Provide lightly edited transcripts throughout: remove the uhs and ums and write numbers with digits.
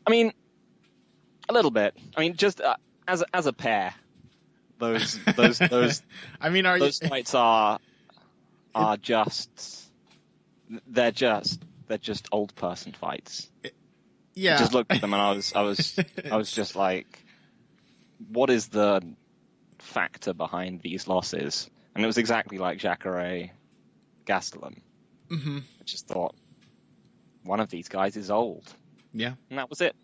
I mean, a little bit. I mean, just as a pair, those I mean, those fights are just they're just old person fights. Yeah. I just looked at them and I was just like, what is the factor behind these losses? And it was exactly like Jacare Gastelum. Mm-hmm. I just thought, one of these guys is old. Yeah. And that was it.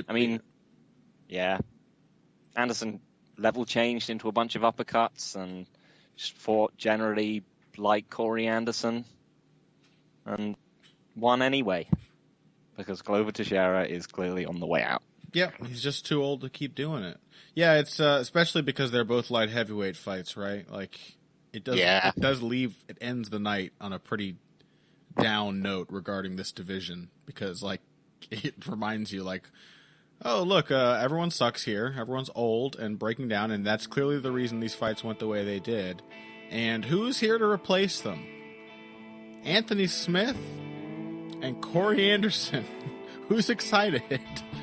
I mean, yeah. Anderson level changed into a bunch of uppercuts and just fought generally like Corey Anderson and won anyway. Because Glover Teixeira is clearly on the way out. Yeah, he's just too old to keep doing it. Yeah, it's especially because they're both light heavyweight fights, right? Like it ends the night on a pretty down note regarding this division because like it reminds you like, oh look, everyone sucks here, everyone's old and breaking down, and that's clearly the reason these fights went the way they did. And who's here to replace them? Anthony Smith and Corey Anderson. Who's excited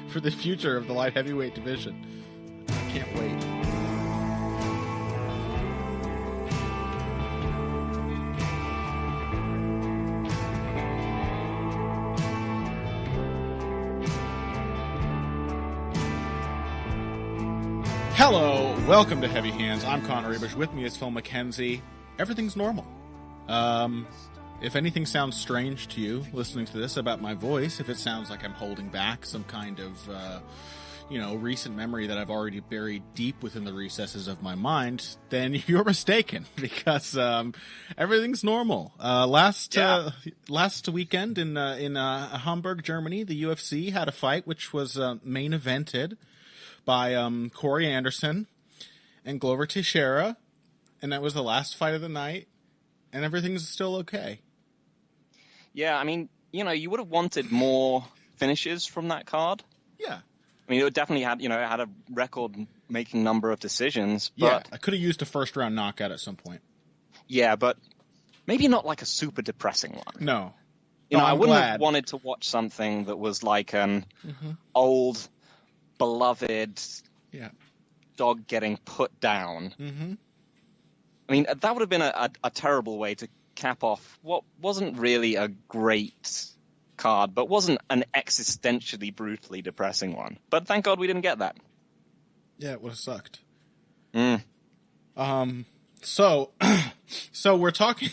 for the future of the light heavyweight division? I can't wait. Hello, welcome to Heavy Hands. I'm Connor Ruebusch. With me is Phil Mackenzie. Everything's normal. If anything sounds strange to you listening to this about my voice, if it sounds like I'm holding back some kind of, recent memory that I've already buried deep within the recesses of my mind, then you're mistaken because everything's normal. Last weekend in Hamburg, Germany, the UFC had a fight which was main evented by Corey Anderson and Glover Teixeira, and that was the last fight of the night, and everything's still okay. Yeah, I mean, you would have wanted more finishes from that card. Yeah. I mean, it definitely had, it had a record-making number of decisions. But, yeah, I could have used a first-round knockout at some point. Yeah, but maybe not like a super depressing one. No. I wouldn't have wanted to watch something that was like an old, beloved dog getting put down. Mm-hmm. I mean, that would have been a terrible way to cap off what wasn't really a great card, but wasn't an existentially brutally depressing one. But thank God we didn't get that. Yeah, it would have sucked. So we're talking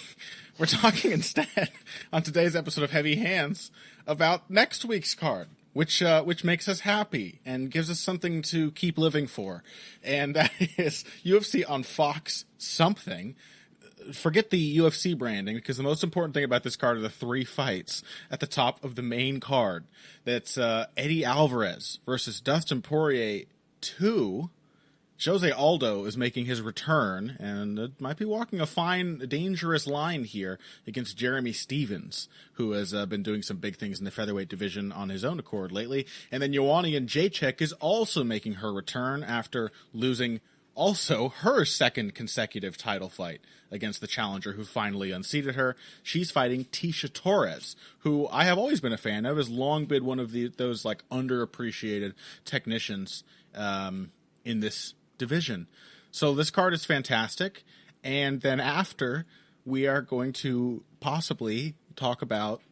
instead on today's episode of Heavy Hands about next week's card, which makes us happy and gives us something to keep living for, and that is UFC on Fox something. Forget the UFC branding, because the most important thing about this card are the three fights at the top of the main card. That's Eddie Alvarez versus Dustin Poirier 2. Jose Aldo is making his return, and might be walking a fine, dangerous line here against Jeremy Stephens, who has been doing some big things in the featherweight division on his own accord lately. And then Joanna Jedrzejczyk is also making her return after losing also her second consecutive title fight against the challenger who finally unseated her. She's fighting Tecia Torres, who I have always been a fan of, has long been one of those like underappreciated technicians in this division. So this card is fantastic. And then after, we are going to possibly talk about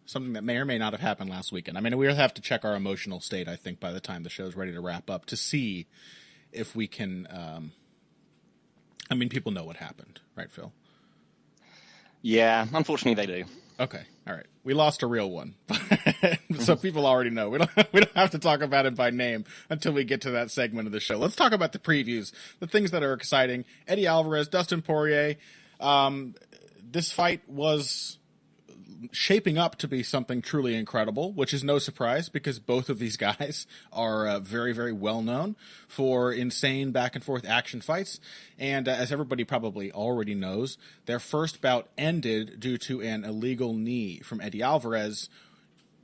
something that may or may not have happened last weekend. I mean, we'll have to check our emotional state, I think, by the time the show's ready to wrap up to see if we can, people know what happened, right, Phil? Yeah, unfortunately they do. Okay, all right. We lost a real one, so people already know. We don't have to talk about it by name until we get to that segment of the show. Let's talk about the previews, the things that are exciting. Eddie Alvarez, Dustin Poirier. This fight was shaping up to be something truly incredible, which is no surprise because both of these guys are very, very well known for insane back and forth action fights. And as everybody probably already knows, their first bout ended due to an illegal knee from Eddie Alvarez,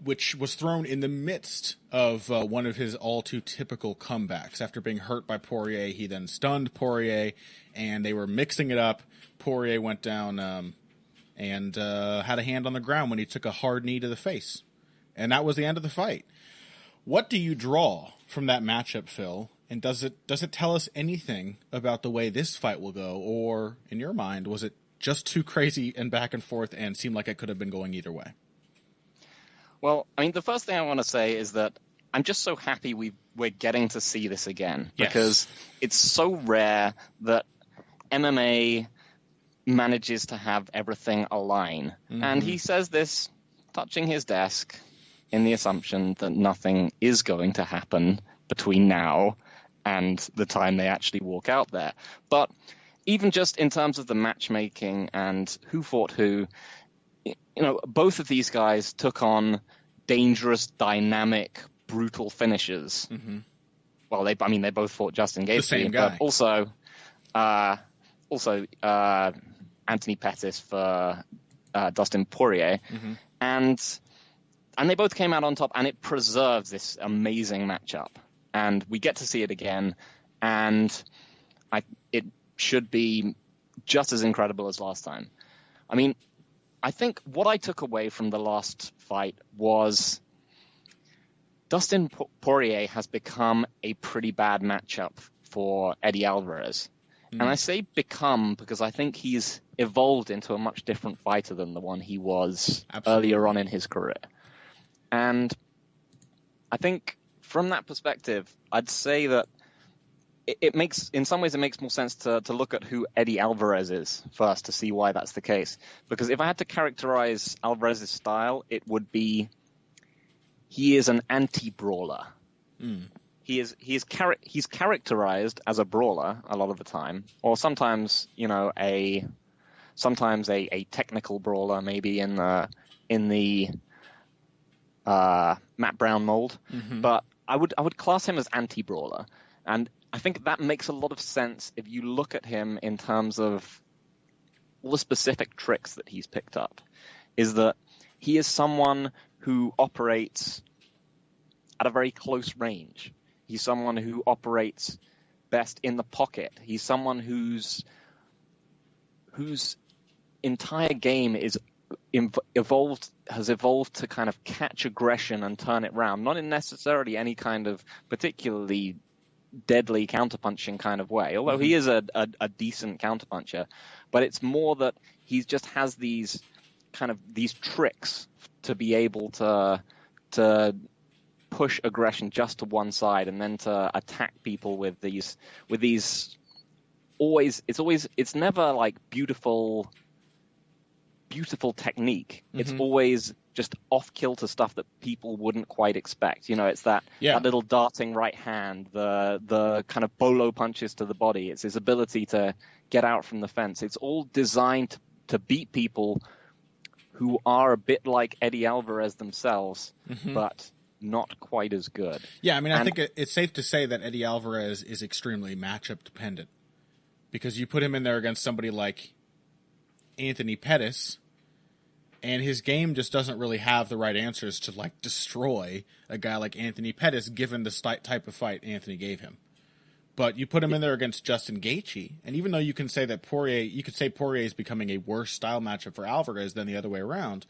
which was thrown in the midst of one of his all too typical comebacks. After being hurt by Poirier, he then stunned Poirier, and they were mixing it up. Poirier went down and had a hand on the ground when he took a hard knee to the face. and that was the end of the fight. What do you draw from that matchup, Phil? And does it tell us anything about the way this fight will go? Or, in your mind, was it just too crazy and back and forth and seemed like it could have been going either way? Well, I mean, the first thing I want to say is that I'm just so happy we're getting to see this again. Yes. Because it's so rare that MMA manages to have everything align. Mm-hmm. And he says this touching his desk in the assumption that nothing is going to happen between now and the time they actually walk out there. But even just in terms of the matchmaking and who fought who, both of these guys took on dangerous, dynamic, brutal finishers. Mm-hmm. Well, they both fought Justin Gaethje, the same guy. But also Anthony Pettis for Dustin Poirier, mm-hmm. and they both came out on top, and it preserves this amazing matchup. And we get to see it again, and it should be just as incredible as last time. I mean, I think what I took away from the last fight was Dustin Poirier has become a pretty bad matchup for Eddie Alvarez. And I say become because I think he's evolved into a much different fighter than the one he was earlier on in his career. And I think from that perspective, I'd say that it makes more sense to look at who Eddie Alvarez is first to see why that's the case. Because if I had to characterize Alvarez's style, it would be he is an anti-brawler. He's characterized as a brawler a lot of the time, or sometimes a technical brawler, maybe in the Matt Brown mold. Mm-hmm. But I would class him as anti-brawler, and I think that makes a lot of sense if you look at him in terms of all the specific tricks that he's picked up. Is that he is someone who operates at a very close range. He's someone who operates best in the pocket. He's someone whose entire game has evolved to kind of catch aggression and turn it round, not in necessarily any kind of particularly deadly counterpunching kind of way, although he is a decent counterpuncher. But it's more that he just has these tricks to be able to push aggression just to one side and then to attack people with these it's never like beautiful technique. Mm-hmm. It's always just off kilter stuff that people wouldn't quite expect. It's that little darting right hand, the kind of bolo punches to the body. It's his ability to get out from the fence. It's all designed to beat people who are a bit like Eddie Alvarez themselves, but not quite as good. Yeah, I mean, I think it's safe to say that Eddie Alvarez is extremely matchup dependent, because you put him in there against somebody like Anthony Pettis, and his game just doesn't really have the right answers to like destroy a guy like Anthony Pettis, given the type of fight Anthony gave him. But you put him in there against Justin Gaethje, and even though you can say that Poirier is becoming a worse style matchup for Alvarez than the other way around,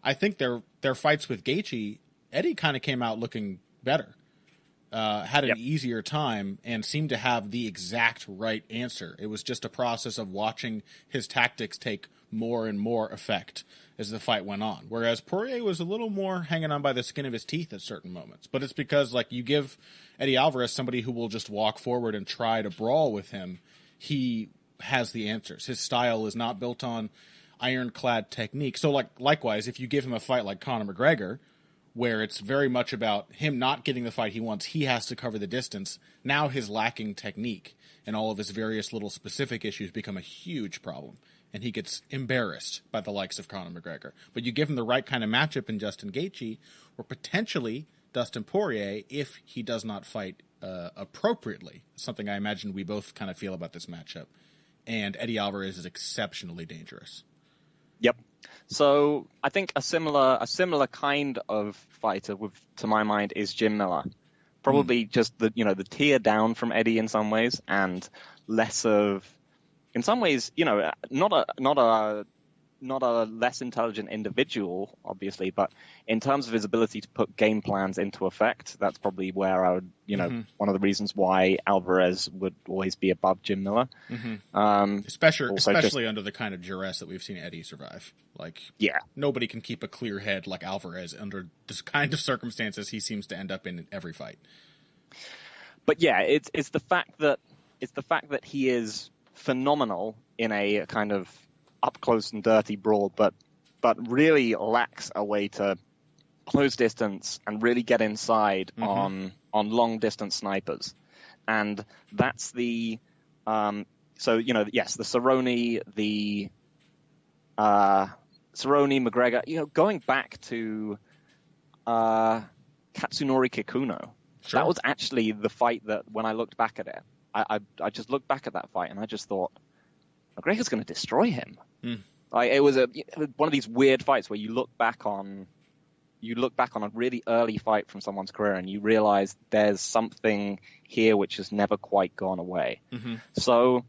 I think their fights with Gaethje, Eddie kind of came out looking better, had an easier time, and seemed to have the exact right answer. It was just a process of watching his tactics take more and more effect as the fight went on. Whereas Poirier was a little more hanging on by the skin of his teeth at certain moments. But it's because, like, you give Eddie Alvarez somebody who will just walk forward and try to brawl with him, he has the answers. His style is not built on ironclad technique. So, likewise, if you give him a fight like Conor McGregor, where it's very much about him not getting the fight he wants, he has to cover the distance. Now his lacking technique and all of his various little specific issues become a huge problem, and he gets embarrassed by the likes of Conor McGregor. But you give him the right kind of matchup in Justin Gaethje, or potentially Dustin Poirier, if he does not fight appropriately, something I imagine we both kind of feel about this matchup. And Eddie Alvarez is exceptionally dangerous. Yep. So I think a similar kind of fighter, to my mind, is Jim Miller. Probably just the tier down from Eddie in some ways, and less of, in some ways, not not a less intelligent individual, obviously, but in terms of his ability to put game plans into effect, that's probably where I would, one of the reasons why Alvarez would always be above Jim Miller. Especially under the kind of duress that we've seen Eddie survive. Nobody can keep a clear head like Alvarez under this kind of circumstances he seems to end up in every fight. But yeah, it's the fact that he is phenomenal in a kind of up close and dirty brawl, but really lacks a way to close distance and really get inside on long distance snipers. And that's the the Cerrone, the Cerrone, McGregor, going back to Katsunori Kikuno. Sure. That was actually the fight that when I looked back at it, I just looked back at that fight and I just thought, McGregor's going to destroy him. It was one of these weird fights where you look back on a really early fight from someone's career and you realize there's something here which has never quite gone away. So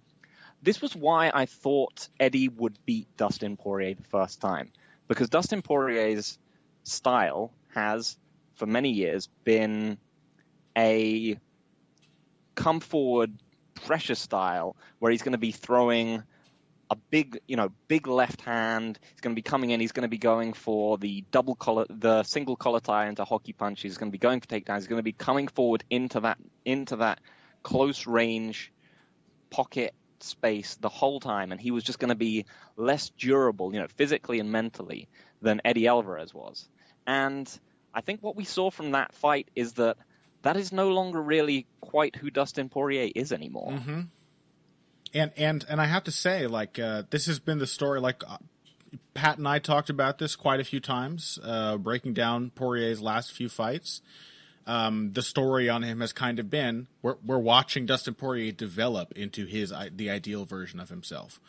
this was why I thought Eddie would beat Dustin Poirier the first time, because Dustin Poirier's style has for many years been a come forward pressure style where he's going to be throwing a big left hand. He's going to be coming in. He's going to be going for the single collar tie into hockey punch. He's going to be going for takedowns. He's going to be coming forward into that close range pocket space the whole time. And he was just going to be less durable, physically and mentally than Eddie Alvarez was. And I think what we saw from that fight is that is no longer really quite who Dustin Poirier is anymore. And I have to say, this has been the story. Pat and I talked about this quite a few times, breaking down Poirier's last few fights. The story on him has kind of been we're watching Dustin Poirier develop into the ideal version of himself.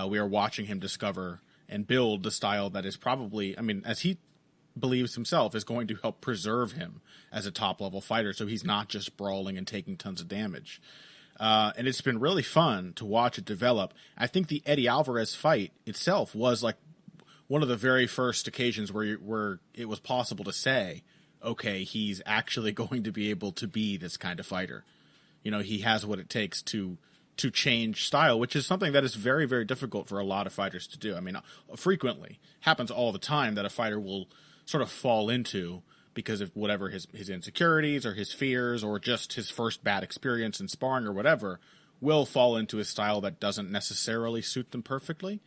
We are watching him discover and build the style that is probably, as he believes himself, is going to help preserve him as a top-level fighter, so he's not just brawling and taking tons of damage. And it's been really fun to watch it develop. I think the Eddie Alvarez fight itself was one of the very first occasions where it was possible to say, okay, he's actually going to be able to be this kind of fighter. He has what it takes to change style, which is something that is very, very difficult for a lot of fighters to do. Frequently happens all the time that a fighter will sort of fall into because of whatever his insecurities or his fears or just his first bad experience in sparring or whatever, will fall into a style that doesn't necessarily suit them perfectly.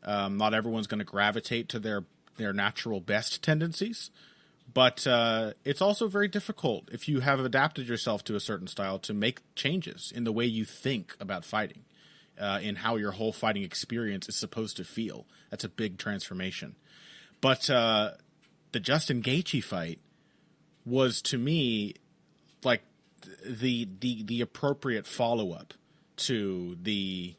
Not everyone's going to gravitate to their natural best tendencies, but it's also very difficult if you have adapted yourself to a certain style to make changes in the way you think about fighting, in how your whole fighting experience is supposed to feel. That's a big transformation. But the Justin Gaethje fight was, to me, the appropriate follow-up to the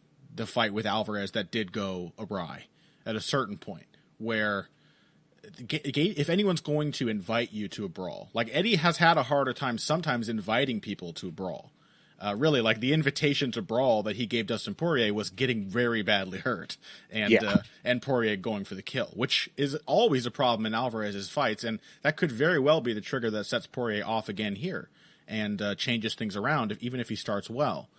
fight with Alvarez that did go awry at a certain point, where if anyone's going to invite you to a brawl, Eddie has had a harder time sometimes inviting people to a brawl. Really, the invitation to brawl that he gave Dustin Poirier was getting very badly hurt, and Poirier going for the kill, which is always a problem in Alvarez's fights, and that could very well be the trigger that sets Poirier off again here and changes things around, even if he starts well.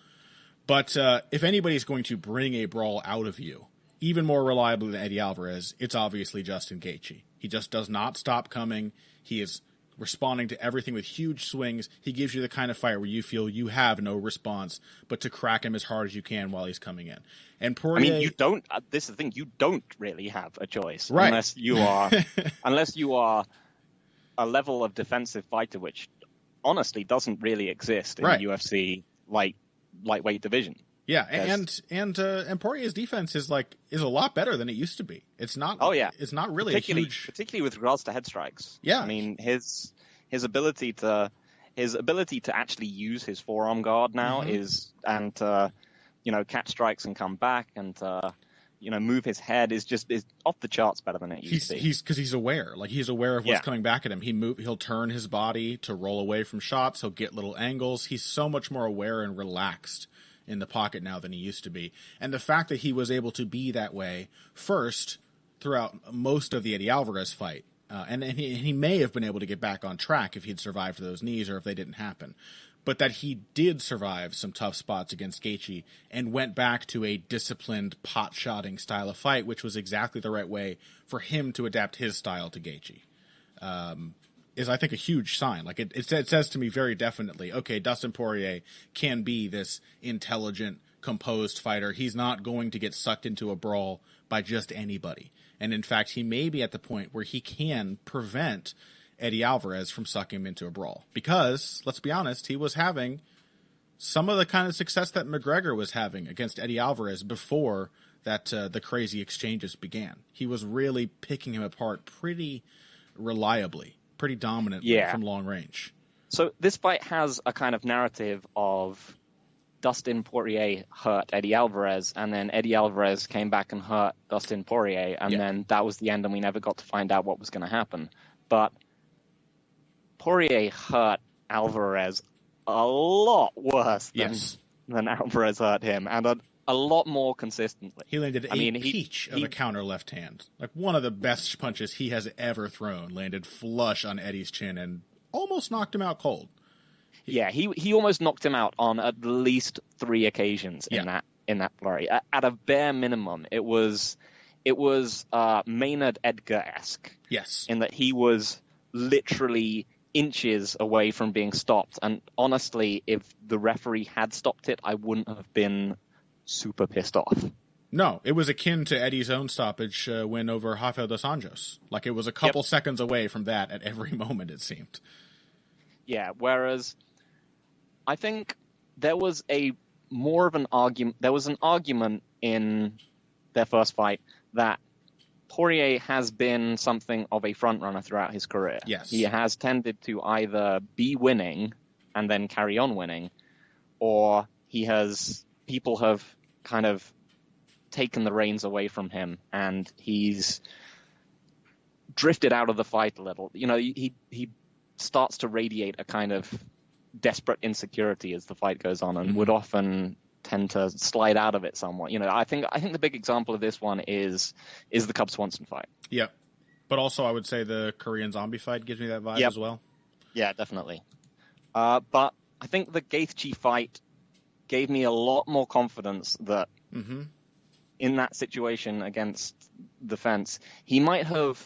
But if anybody's going to bring a brawl out of you, even more reliably than Eddie Alvarez, it's obviously Justin Gaethje. He just does not stop coming. He is responding to everything with huge swings. He gives you the kind of fight where you feel you have no response, but to crack him as hard as you can while he's coming in. And Poirier, you don't. This is the thing. You don't really have a choice, right? Unless you are a level of defensive fighter, which honestly doesn't really exist in the UFC lightweight division. Yeah, and Poirier's defense is a lot better than it used to be. It's not. Oh yeah, it's not really particularly with regards to head strikes. Yeah, his ability to actually use his forearm guard now is catch strikes and come back and move his head is off the charts better than it used to be. He's aware. He's aware of what's coming back at him. He'll turn his body to roll away from shots. He'll get little angles. He's so much more aware and relaxed in the pocket now than he used to be. And the fact that he was able to be that way first throughout most of the Eddie Alvarez fight. And he may have been able to get back on track if he'd survived those knees or if they didn't happen. But that he did survive some tough spots against Gaethje and went back to a disciplined pot-shotting style of fight, which was exactly the right way for him to adapt his style to Gaethje. Is, I think, a huge sign. Like, it says to me very definitely, okay, Dustin Poirier can be this intelligent, composed fighter. He's not going to get sucked into a brawl by just anybody. And in fact, he may be at the point where he can prevent Eddie Alvarez from sucking him into a brawl. Because, let's be honest, he was having some of the kind of success that McGregor was having against Eddie Alvarez before that the crazy exchanges began. He was really picking him apart pretty reliably, pretty dominantly from long range. So this fight has a kind of narrative of Dustin Poirier hurt Eddie Alvarez, and then Eddie Alvarez came back and hurt Dustin Poirier, and then that was the end, and we never got to find out what was going to happen. But Poirier hurt Alvarez a lot worse than Alvarez hurt him, and a lot more consistently. He landed a peach of a counter left hand. Like, one of the best punches he has ever thrown landed flush on Eddie's chin and almost knocked him out cold. He almost knocked him out on at least 3 occasions in that flurry. At a bare minimum, it was Maynard Edgar-esque. Yes. In that he was literally inches away from being stopped. And honestly, if the referee had stopped it, I wouldn't have been super pissed off. No, it was akin to Eddie's own stoppage win over Rafael dos Anjos. Like, it was a couple seconds away from that at every moment, it seemed. Yeah, whereas I think there was more of an argument. There was an argument in their first fight that Poirier has been something of a front runner throughout his career. Yes. He has tended to either be winning and then carry on winning, or people have kind of taken the reins away from him and he's drifted out of the fight a little. You know, he starts to radiate a kind of desperate insecurity as the fight goes on, and would often tend to slide out of it somewhat. You know, I think the big example of this one is the Cub Swanson fight. Yep. But also I would say the Korean Zombie fight gives me that vibe as well. Yeah, definitely. But I think the Gaethje fight gave me a lot more confidence that in that situation against the fence, he might have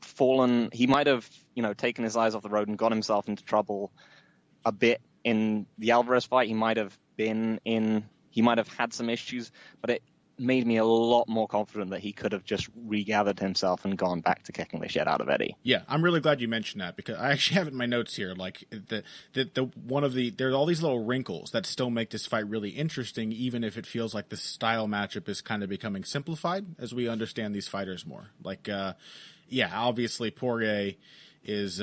fallen, he might have, taken his eyes off the road and got himself into trouble a bit in the Alvarez fight. He might have had some issues, but it made me a lot more confident that he could have just regathered himself and gone back to kicking the shit out of Eddie. Yeah, I'm really glad you mentioned that, because I actually have it in my notes here. Like, there's all these little wrinkles that still make this fight really interesting, even if it feels like the style matchup is kind of becoming simplified as we understand these fighters more. Like, obviously Poirier is,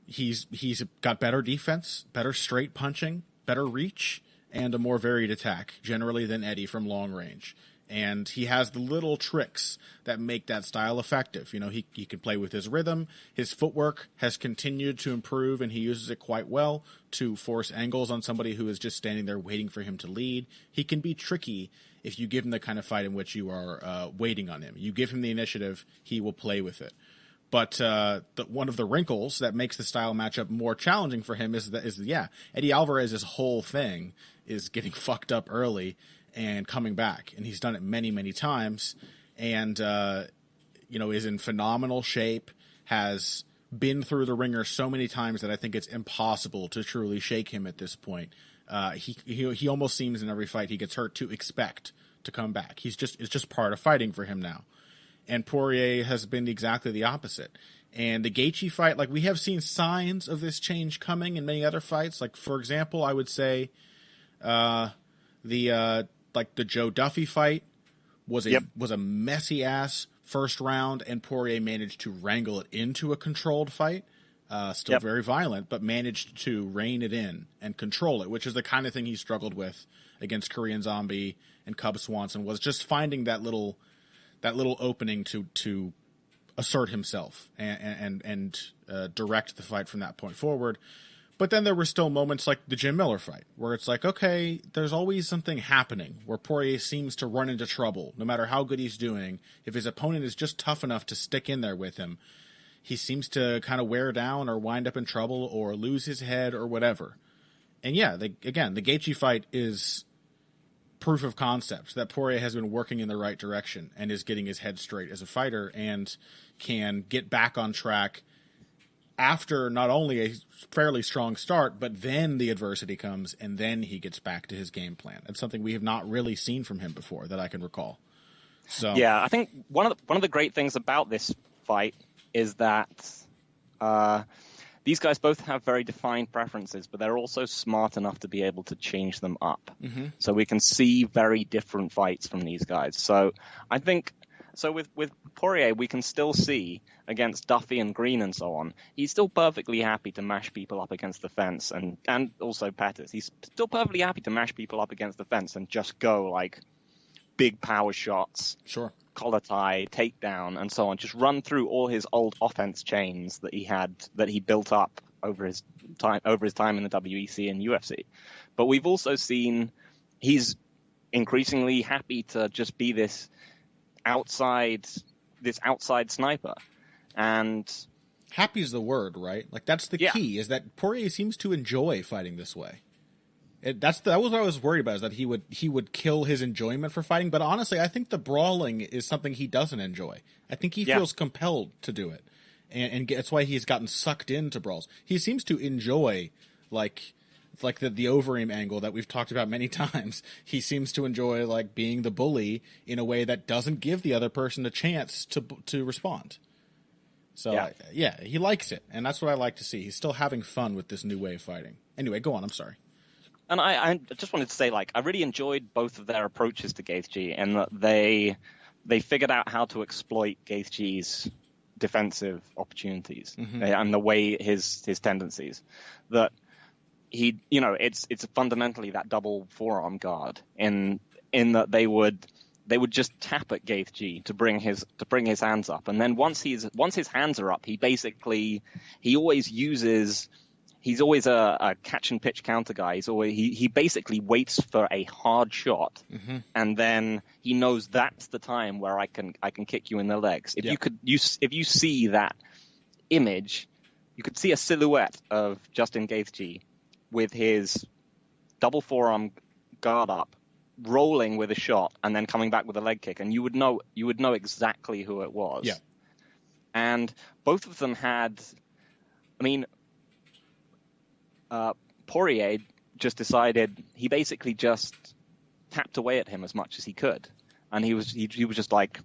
he's got better defense, better straight punching, better reach, and a more varied attack, generally, than Eddie from long range. And he has the little tricks that make that style effective. He can play with his rhythm. His footwork has continued to improve, and he uses it quite well to force angles on somebody who is just standing there waiting for him to lead. He can be tricky if you give him the kind of fight in which you are waiting on him. You give him the initiative, he will play with it. But one of the wrinkles that makes the style matchup more challenging for him is Eddie Alvarez's whole thing is getting fucked up early and coming back, and he's done it many, many times, and is in phenomenal shape, has been through the ringer so many times that I think it's impossible to truly shake him at this point. He almost seems in every fight he gets hurt to expect to come back. It's just part of fighting for him now. And Poirier has been exactly the opposite. And the Gaethje fight, like, we have seen signs of this change coming in many other fights. Like, for example, I would say the Joe Duffy fight was a messy ass first round, and Poirier managed to wrangle it into a controlled fight. Still very violent, but managed to rein it in and control it, which is the kind of thing he struggled with against Korean Zombie and Cub Swanson, was just finding that little opening to assert himself and direct the fight from that point forward. But then there were still moments like the Jim Miller fight, where it's like, okay, there's always something happening, where Poirier seems to run into trouble, no matter how good he's doing. If his opponent is just tough enough to stick in there with him, he seems to kind of wear down or wind up in trouble or lose his head or whatever. And yeah, the Gaethje fight is proof of concept that Poirier has been working in the right direction and is getting his head straight as a fighter and can get back on track after not only a fairly strong start, but then the adversity comes and then he gets back to his game plan. It's something we have not really seen from him before that I can recall. So yeah, I think one of the great things about this fight is that these guys both have very defined preferences, but they're also smart enough to be able to change them up. Mm-hmm. So we can see very different fights from these guys. So I think with Poirier, we can still see against Duffy and Green and so on, he's still perfectly happy to mash people up against the fence, and also Pettis. He's still perfectly happy to mash people up against the fence and just go like big power shots, sure, collar tie, takedown, and so on. Just run through all his old offense chains that he built up over his time in the WEC and UFC. But we've also seen he's increasingly happy to just be this outside sniper. And happy is the word, right? Like that's the key, is that Poirier seems to enjoy fighting this way. That was what I was worried about, is that he would kill his enjoyment for fighting. But honestly, I think the brawling is something he doesn't enjoy. I think he feels compelled to do it. And that's why he's gotten sucked into brawls. He seems to enjoy like the over-aim angle that we've talked about many times. He seems to enjoy like being the bully in a way that doesn't give the other person a chance to respond. So he likes it, and that's what I like to see. He's still having fun with this new way of fighting. Anyway, go on. I'm sorry. And I just wanted to say, like, I really enjoyed both of their approaches to Gaethje, and that they figured out how to exploit Gaethje's defensive opportunities and the way his tendencies. That he, it's fundamentally that double forearm guard in that they would just tap at Gaethje to bring his hands up, and then once his hands are up, he's always a catch and pitch counter guy. He basically waits for a hard shot, and then he knows that's the time where I can kick you in the legs. If you see that image, you could see a silhouette of Justin Gaethje with his double forearm guard up, rolling with a shot, and then coming back with a leg kick, and you would know exactly who it was. Yeah. And both of them had, Poirier just decided, he basically just tapped away at him as much as he could, and he was just like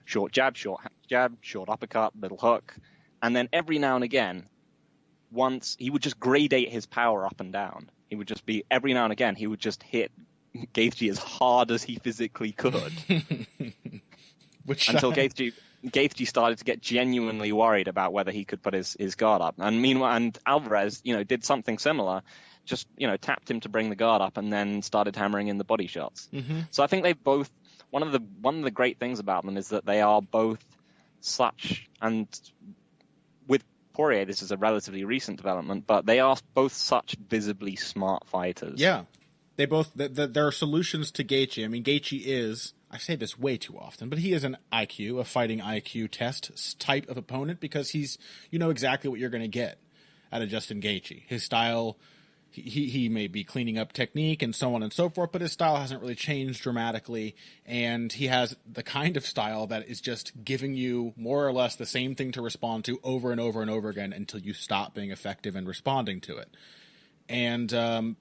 short jab, short uppercut, little hook, and then every now and again, once he would just gradate his power up and down. He would just be, every now and again, he would just hit Gaethje as hard as he physically could. Until Gaethje started to get genuinely worried about whether he could put his guard up. And meanwhile, and Alvarez, did something similar, just, tapped him to bring the guard up and then started hammering in the body shots. So I think they both, one of the great things about them is that they are both such, and with Poirier, this is a relatively recent development, but they are both such visibly smart fighters. Yeah. They both, there are solutions to Gaethje. Gaethje is, I say this way too often, but he is a fighting IQ test type of opponent, because he's, exactly what you're going to get out of Justin Gaethje. His style, he may be cleaning up technique and so on and so forth, but his style hasn't really changed dramatically, and he has the kind of style that is just giving you more or less the same thing to respond to over and over and over again until you stop being effective in responding to it. And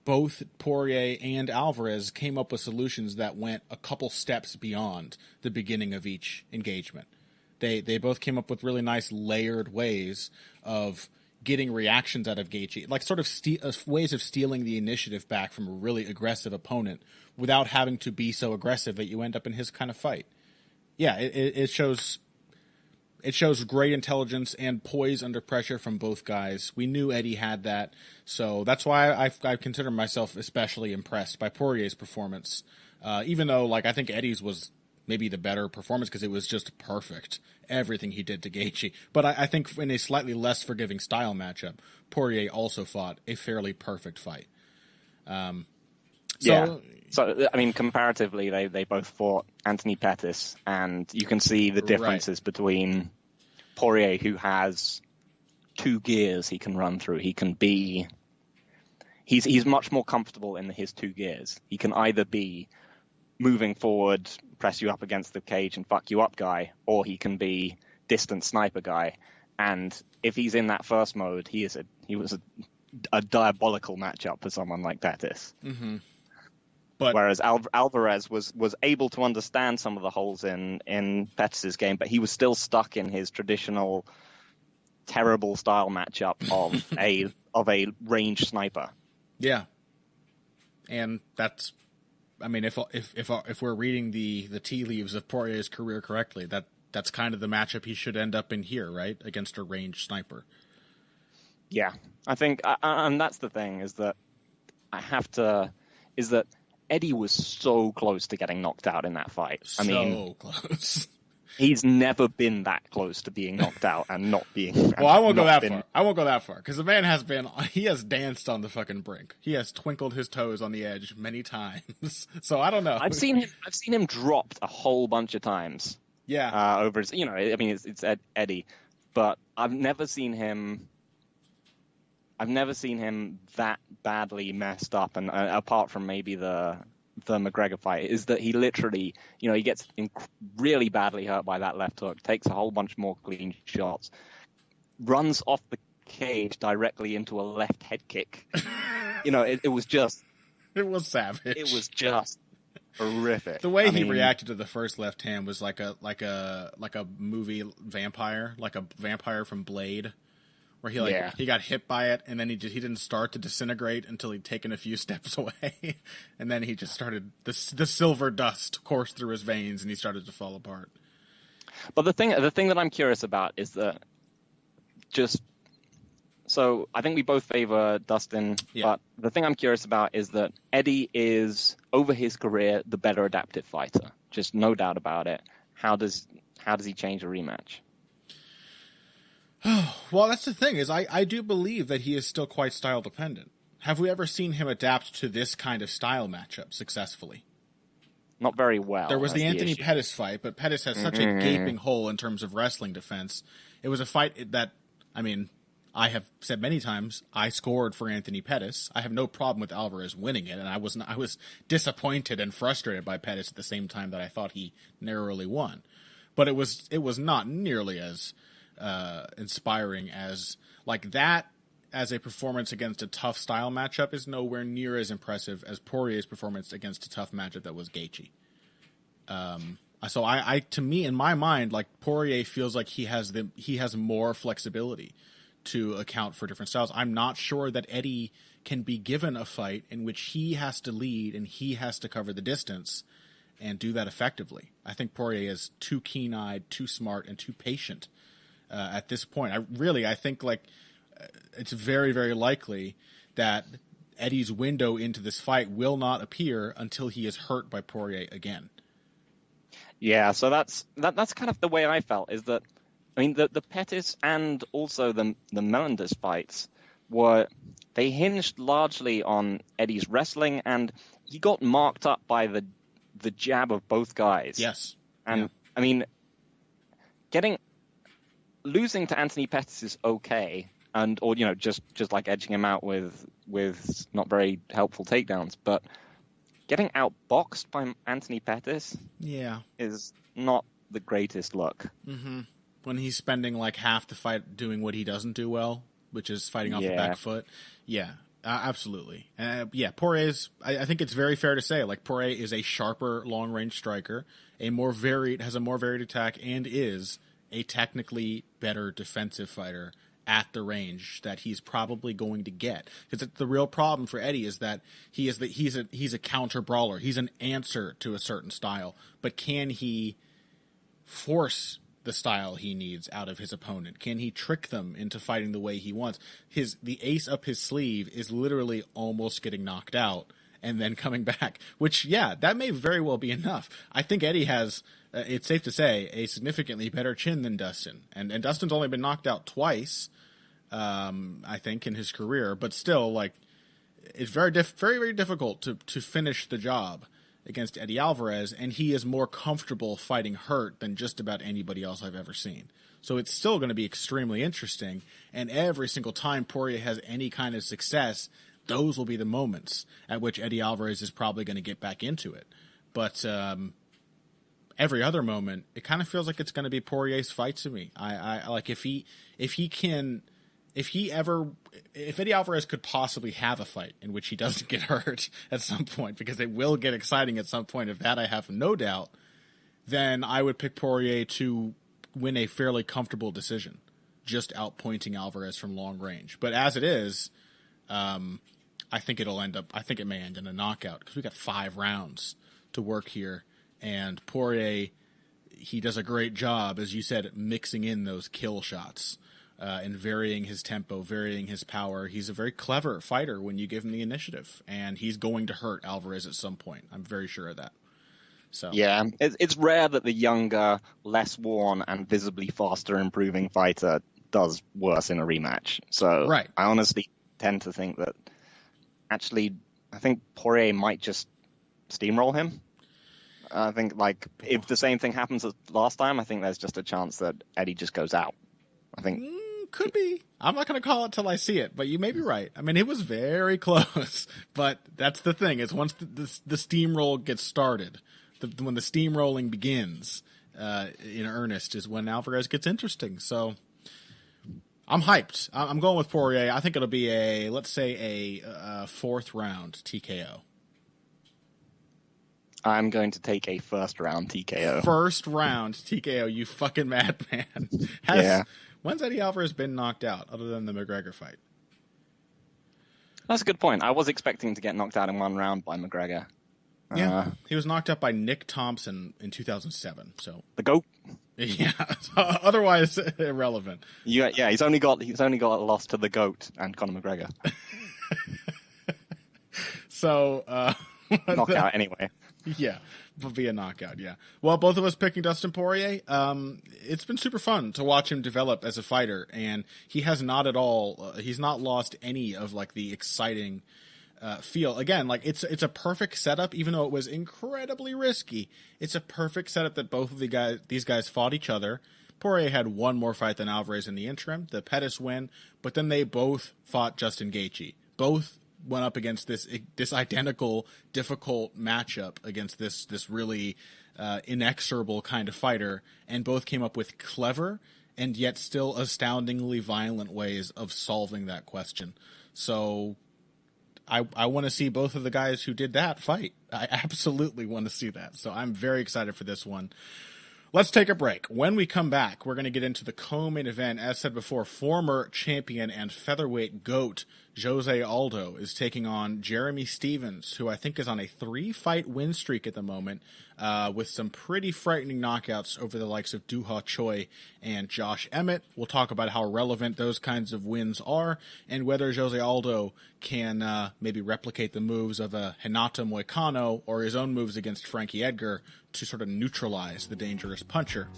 both Poirier and Alvarez came up with solutions that went a couple steps beyond the beginning of each engagement. They both came up with really nice layered ways of getting reactions out of Gaethje, like sort of ways of stealing the initiative back from a really aggressive opponent without having to be so aggressive that you end up in his kind of fight. Yeah, it shows great intelligence and poise under pressure from both guys. We knew Eddie had that, so that's why I consider myself especially impressed by Poirier's performance. Even though, I think Eddie's was maybe the better performance because it was just perfect, everything he did to Gaethje. But I think in a slightly less forgiving style matchup, Poirier also fought a fairly perfect fight. So, I mean, comparatively, they both fought Anthony Pettis, and you can see the differences between Poirier, who has 2 gears he can run through. He's much more comfortable in his 2 gears. He can either be moving forward, press you up against the cage and fuck you up guy, or he can be distant sniper guy. And if he's in that first mode, he was a diabolical matchup for someone like Pettis. Mm-hmm. Whereas Alvarez was able to understand some of the holes in Pettis' game, but he was still stuck in his traditional terrible style matchup of a ranged sniper. Yeah, and that's, I mean, if we're reading the tea leaves of Poirier's career correctly, that's kind of the matchup he should end up in here, right, against a ranged sniper. Yeah, I think, and that's the thing is that Eddie was so close to getting knocked out in that fight. So close. He's never been that close to being knocked out and not being. Well, I won't go that far. I won't go that far because the man has danced on the fucking brink. He has twinkled his toes on the edge many times. So I don't know. I've seen him dropped a whole bunch of times. Yeah. Over his, I mean, it's Eddie, but I've never seen him that badly messed up, and apart from maybe the McGregor fight, is that he literally, he gets really badly hurt by that left hook, takes a whole bunch more clean shots, runs off the cage directly into a left head kick. It was just... It was savage. It was just horrific. The way he reacted to the first left hand was like a movie vampire, like a vampire from Blade, where he got hit by it, and then he didn't start to disintegrate until he'd taken a few steps away, and then he just started the silver dust coursed through his veins, and he started to fall apart. But the thing that I'm curious about is that so I think we both favor Dustin, but the thing I'm curious about is that Eddie is over his career the better adaptive fighter, just no doubt about it. How does he change a rematch? Well, that's the thing, is I do believe that he is still quite style dependent. Have we ever seen him adapt to this kind of style matchup successfully? Not very well. There was the Anthony Pettis fight, but Pettis has such a gaping hole in terms of wrestling defense. It was a fight that, I mean, I have said many times, I scored for Anthony Pettis. I have no problem with Alvarez winning it, and I was disappointed and frustrated by Pettis at the same time that I thought he narrowly won. But it was not nearly as inspiring as like that. As a performance against a tough style matchup is nowhere near as impressive as Poirier's performance against a tough matchup that was Gaethje. So I to me, in my mind, like Poirier feels like he has more flexibility to account for different styles. I'm not sure that Eddie can be given a fight in which he has to lead and he has to cover the distance and do that effectively. I think Poirier is too keen-eyed, too smart, and too patient at this point. I think it's very, very likely that Eddie's window into this fight will not appear until he is hurt by Poirier again. Yeah, so that's kind of the way I felt, is that, I mean, the Pettis and also the Melendez fights they hinged largely on Eddie's wrestling, and he got marked up by the jab of both guys. Yes. And, I mean, losing to Anthony Pettis is okay, or just like edging him out with not very helpful takedowns, but getting outboxed by Anthony Pettis is not the greatest look. Mm-hmm. When he's spending like half the fight doing what he doesn't do well, which is fighting off the back foot. Yeah, absolutely. Poirier's, I think it's very fair to say, like, Poirier is a sharper long-range striker, has a more varied attack, and is a technically better defensive fighter at the range that he's probably going to get. Because the real problem for Eddie is that he's a counter brawler. He's an answer to a certain style, but can he force the style he needs out of his opponent? Can he trick them into fighting the way he wants? The ace up his sleeve is literally almost getting knocked out, and then coming back, which, yeah, that may very well be enough. I think Eddie has, it's safe to say, a significantly better chin than Dustin. And Dustin's only been knocked out twice, I think, in his career. But still, like, it's very, very difficult to finish the job against Eddie Alvarez. And he is more comfortable fighting hurt than just about anybody else I've ever seen. So it's still going to be extremely interesting. And every single time Poirier has any kind of success, those will be the moments at which Eddie Alvarez is probably going to get back into it. But every other moment, it kind of feels like it's going to be Poirier's fight to me. I like if Eddie Alvarez could possibly have a fight in which he doesn't get hurt at some point, because it will get exciting at some point, of that I have no doubt, then I would pick Poirier to win a fairly comfortable decision, just outpointing Alvarez from long range. But as it is, I think it may end in a knockout, because we got 5 rounds to work here. And Poirier, he does a great job, as you said, mixing in those kill shots and varying his tempo, varying his power. He's a very clever fighter when you give him the initiative, and he's going to hurt Alvarez at some point. I'm very sure of that. So yeah, it's rare that the younger, less worn, and visibly faster improving fighter does worse in a rematch. So right. I honestly tend to think that I think Poirier might just steamroll him. I think, like, if the same thing happens as last time, I think there's just a chance that Eddie just goes out. I think could be. I'm not going to call it till I see it, but you may be right. I mean, it was very close, but that's the thing, is once the steamroll gets started, when the steamrolling begins in earnest, is when Alvarez gets interesting. So I'm hyped. I'm going with Poirier. I think it'll be a 4th round TKO. I'm going to take a first round TKO. First round TKO, you fucking madman. When's Eddie Alvarez been knocked out, other than the McGregor fight? That's a good point. I was expecting to get knocked out in 1 round by McGregor. Yeah, he was knocked out by Nick Thompson in 2007. So the GOAT. Yeah, otherwise irrelevant. Yeah, he's only got a loss to the GOAT and Conor McGregor. So knockout anyway. Yeah, via knockout, yeah. Well, both of us picking Dustin Poirier. It's been super fun to watch him develop as a fighter, and he has not at all, he's not lost any of, like, the exciting feel. Again, like, it's a perfect setup, even though it was incredibly risky. It's a perfect setup that both of these guys fought each other. Poirier had one more fight than Alvarez in the interim, the Pettis win, but then they both fought Justin Gaethje. Both went up against this identical, difficult matchup against this really inexorable kind of fighter, and both came up with clever and yet still astoundingly violent ways of solving that question. So I want to see both of the guys who did that fight. I absolutely want to see that. So I'm very excited for this one. Let's take a break. When we come back, we're going to get into the co-main event. As said before, former champion and featherweight GOAT Jose Aldo is taking on Jeremy Stephens, who I think is on a 3-fight win streak at the moment, with some pretty frightening knockouts over the likes of Doo Ho Choi and Josh Emmett. We'll talk about how relevant those kinds of wins are, and whether Jose Aldo can maybe replicate the moves of a Renato Moicano or his own moves against Frankie Edgar to sort of neutralize the dangerous puncher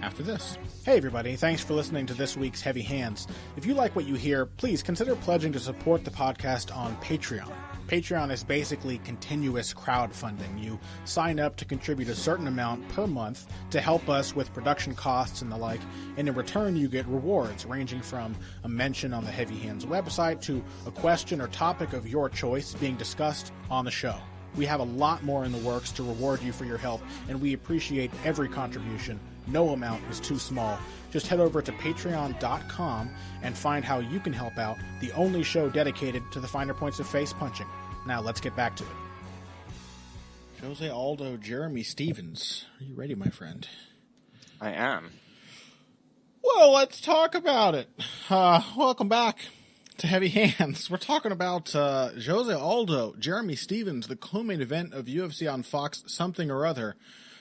after this. Hey everybody, thanks for listening to this week's Heavy Hands. If you like what you hear, please consider pledging to support the podcast on Patreon. Patreon is basically continuous crowdfunding. You sign up to contribute a certain amount per month to help us with production costs and the like, and in return you get rewards ranging from a mention on the Heavy Hands website to a question or topic of your choice being discussed on the show. We have a lot more in the works to reward you for your help, and we appreciate every contribution. No amount is too small. Just head over to patreon.com and find how you can help out, the only show dedicated to the finer points of face punching. Now let's get back to it. Jose Aldo, Jeremy Stephens. Are you ready, my friend? I am. Well, let's talk about it. Welcome back to Heavy Hands. We're talking about Jose Aldo, Jeremy Stephens, the co-main event of UFC on Fox something or other,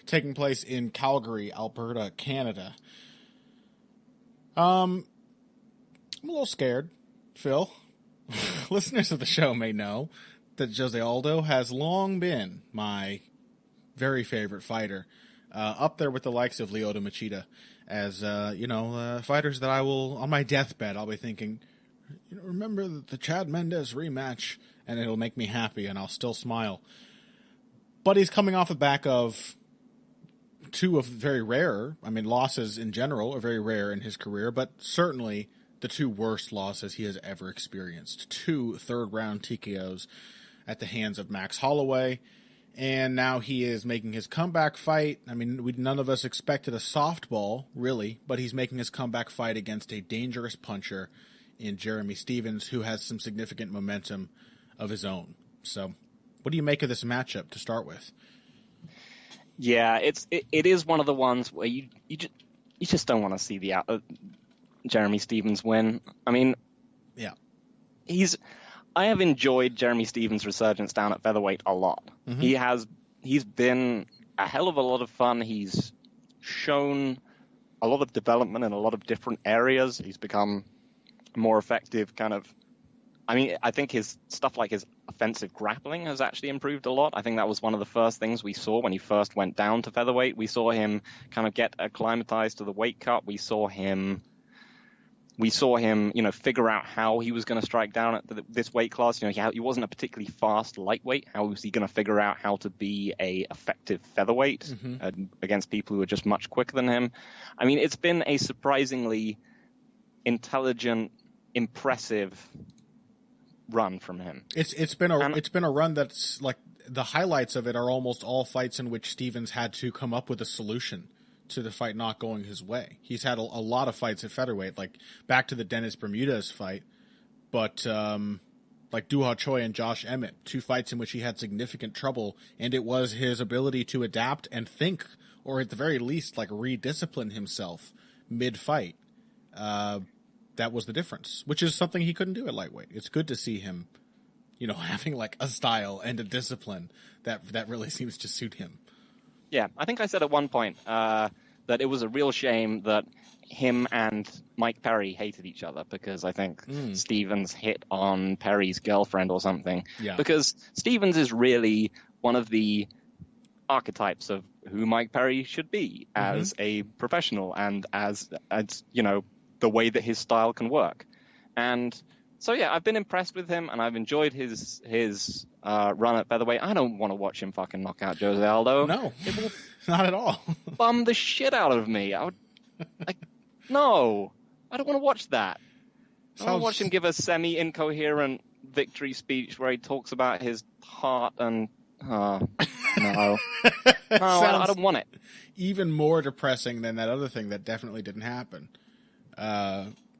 taking place in Calgary, Alberta, Canada. I'm a little scared, Phil. Listeners of the show may know that Jose Aldo has long been my very favorite fighter, up there with the likes of Lyoto Machida, as fighters that I will, on my deathbed, I'll be thinking, remember the Chad Mendes rematch, and it'll make me happy, and I'll still smile. But he's coming off the back of two of very rare, losses in general are very rare in his career, but certainly the two worst losses he has ever experienced. 2 third-round TKOs at the hands of Max Holloway, and now he is making his comeback fight. None of us expected a softball, really, but he's making his comeback fight against a dangerous puncher in Jeremy Stephens, who has some significant momentum of his own. So, what do you make of this matchup to start with? Yeah, it is one of the ones where you just don't want to see the Jeremy Stephens win. Yeah, I have enjoyed Jeremy Stephens' resurgence down at featherweight a lot. Mm-hmm. He's been a hell of a lot of fun. He's shown a lot of development in a lot of different areas. He's become more effective I think his stuff like his offensive grappling has actually improved a lot. I think that was one of the first things we saw when he first went down to featherweight. We saw him kind of get acclimatized to the weight cut. We saw him, figure out how he was going to strike down at this weight class. He wasn't a particularly fast lightweight. How was he going to figure out how to be a effective featherweight against people who are just much quicker than him? It's been a surprisingly intelligent, impressive run from him. It's been a run that's like, the highlights of it are almost all fights in which Stephens had to come up with a solution to the fight not going his way. He's had a lot of fights at featherweight, like back to the Dennis Bermudez fight, but like Duha Choi and Josh Emmett, 2 fights in which he had significant trouble, and it was his ability to adapt and think, or at the very least, like rediscipline himself mid-fight. That was the difference, which is something he couldn't do at lightweight. It's good to see him, having like a style and a discipline that really seems to suit him. Yeah, I think I said at one point that it was a real shame that him and Mike Perry hated each other, because I think Stephens hit on Perry's girlfriend or something. Yeah. Because Stephens is really one of the archetypes of who Mike Perry should be as a professional and as the way that his style can work. And so, yeah, I've been impressed with him, and I've enjoyed his run at featherweight. I don't want to watch him fucking knock out Jose Aldo. No, not at all. Bum the shit out of me. No, I don't want to watch that. I want to watch him give a semi-incoherent victory speech where he talks about his heart and... no. No, I don't want it. Even more depressing than that other thing that definitely didn't happen.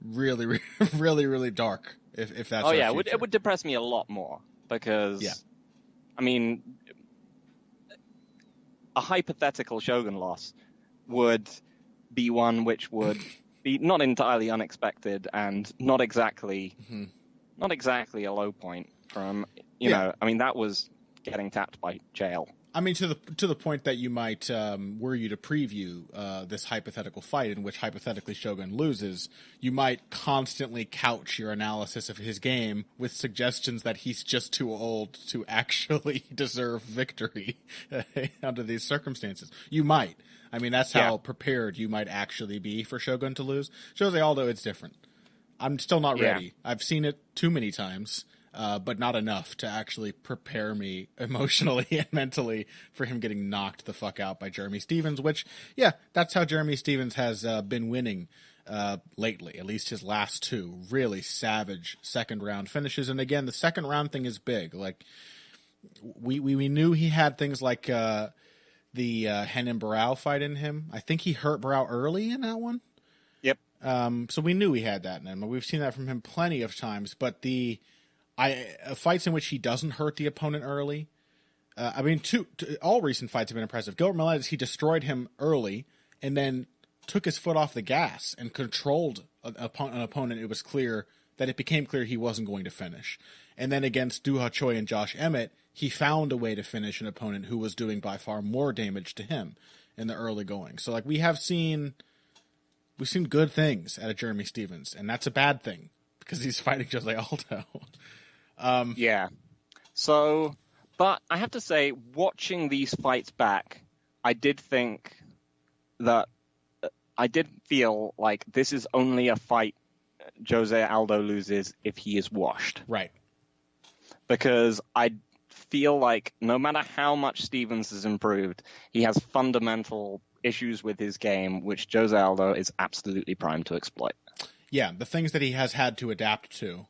Really, really, really dark. If that's it would depress me a lot more, because a hypothetical Shogun loss would be one which would be not entirely unexpected and not exactly a low point from that was getting tapped by jail. To the point that you might, were you to preview this hypothetical fight in which hypothetically Shogun loses, you might constantly couch your analysis of his game with suggestions that he's just too old to actually deserve victory under these circumstances. You might. That's how prepared you might actually be for Shogun to lose. Jose Aldo, it's different. I'm still not ready. I've seen it too many times. But not enough to actually prepare me emotionally and mentally for him getting knocked the fuck out by Jeremy Stephens, which, that's how Jeremy Stephens has been winning lately, at least his last 2 really savage second-round finishes. And again, the second-round thing is big. Like, we knew he had things like the Henan Barao fight in him. I think he hurt Barao early in that one. Yep. So we knew he had that in him. We've seen that from him plenty of times, but fights in which he doesn't hurt the opponent early. All recent fights have been impressive. Gilbert Melendez, he destroyed him early and then took his foot off the gas and controlled an opponent. It became clear he wasn't going to finish. And then against Duha Choi and Josh Emmett, he found a way to finish an opponent who was doing by far more damage to him in the early going. So we've seen good things out of Jeremy Stephens, and that's a bad thing because he's fighting Jose Aldo. So, but I have to say, watching these fights back, I did feel like this is only a fight Jose Aldo loses if he is washed. Right. Because I feel like no matter how much Stevens has improved, he has fundamental issues with his game, which Jose Aldo is absolutely primed to exploit. Yeah, the things that he has had to adapt to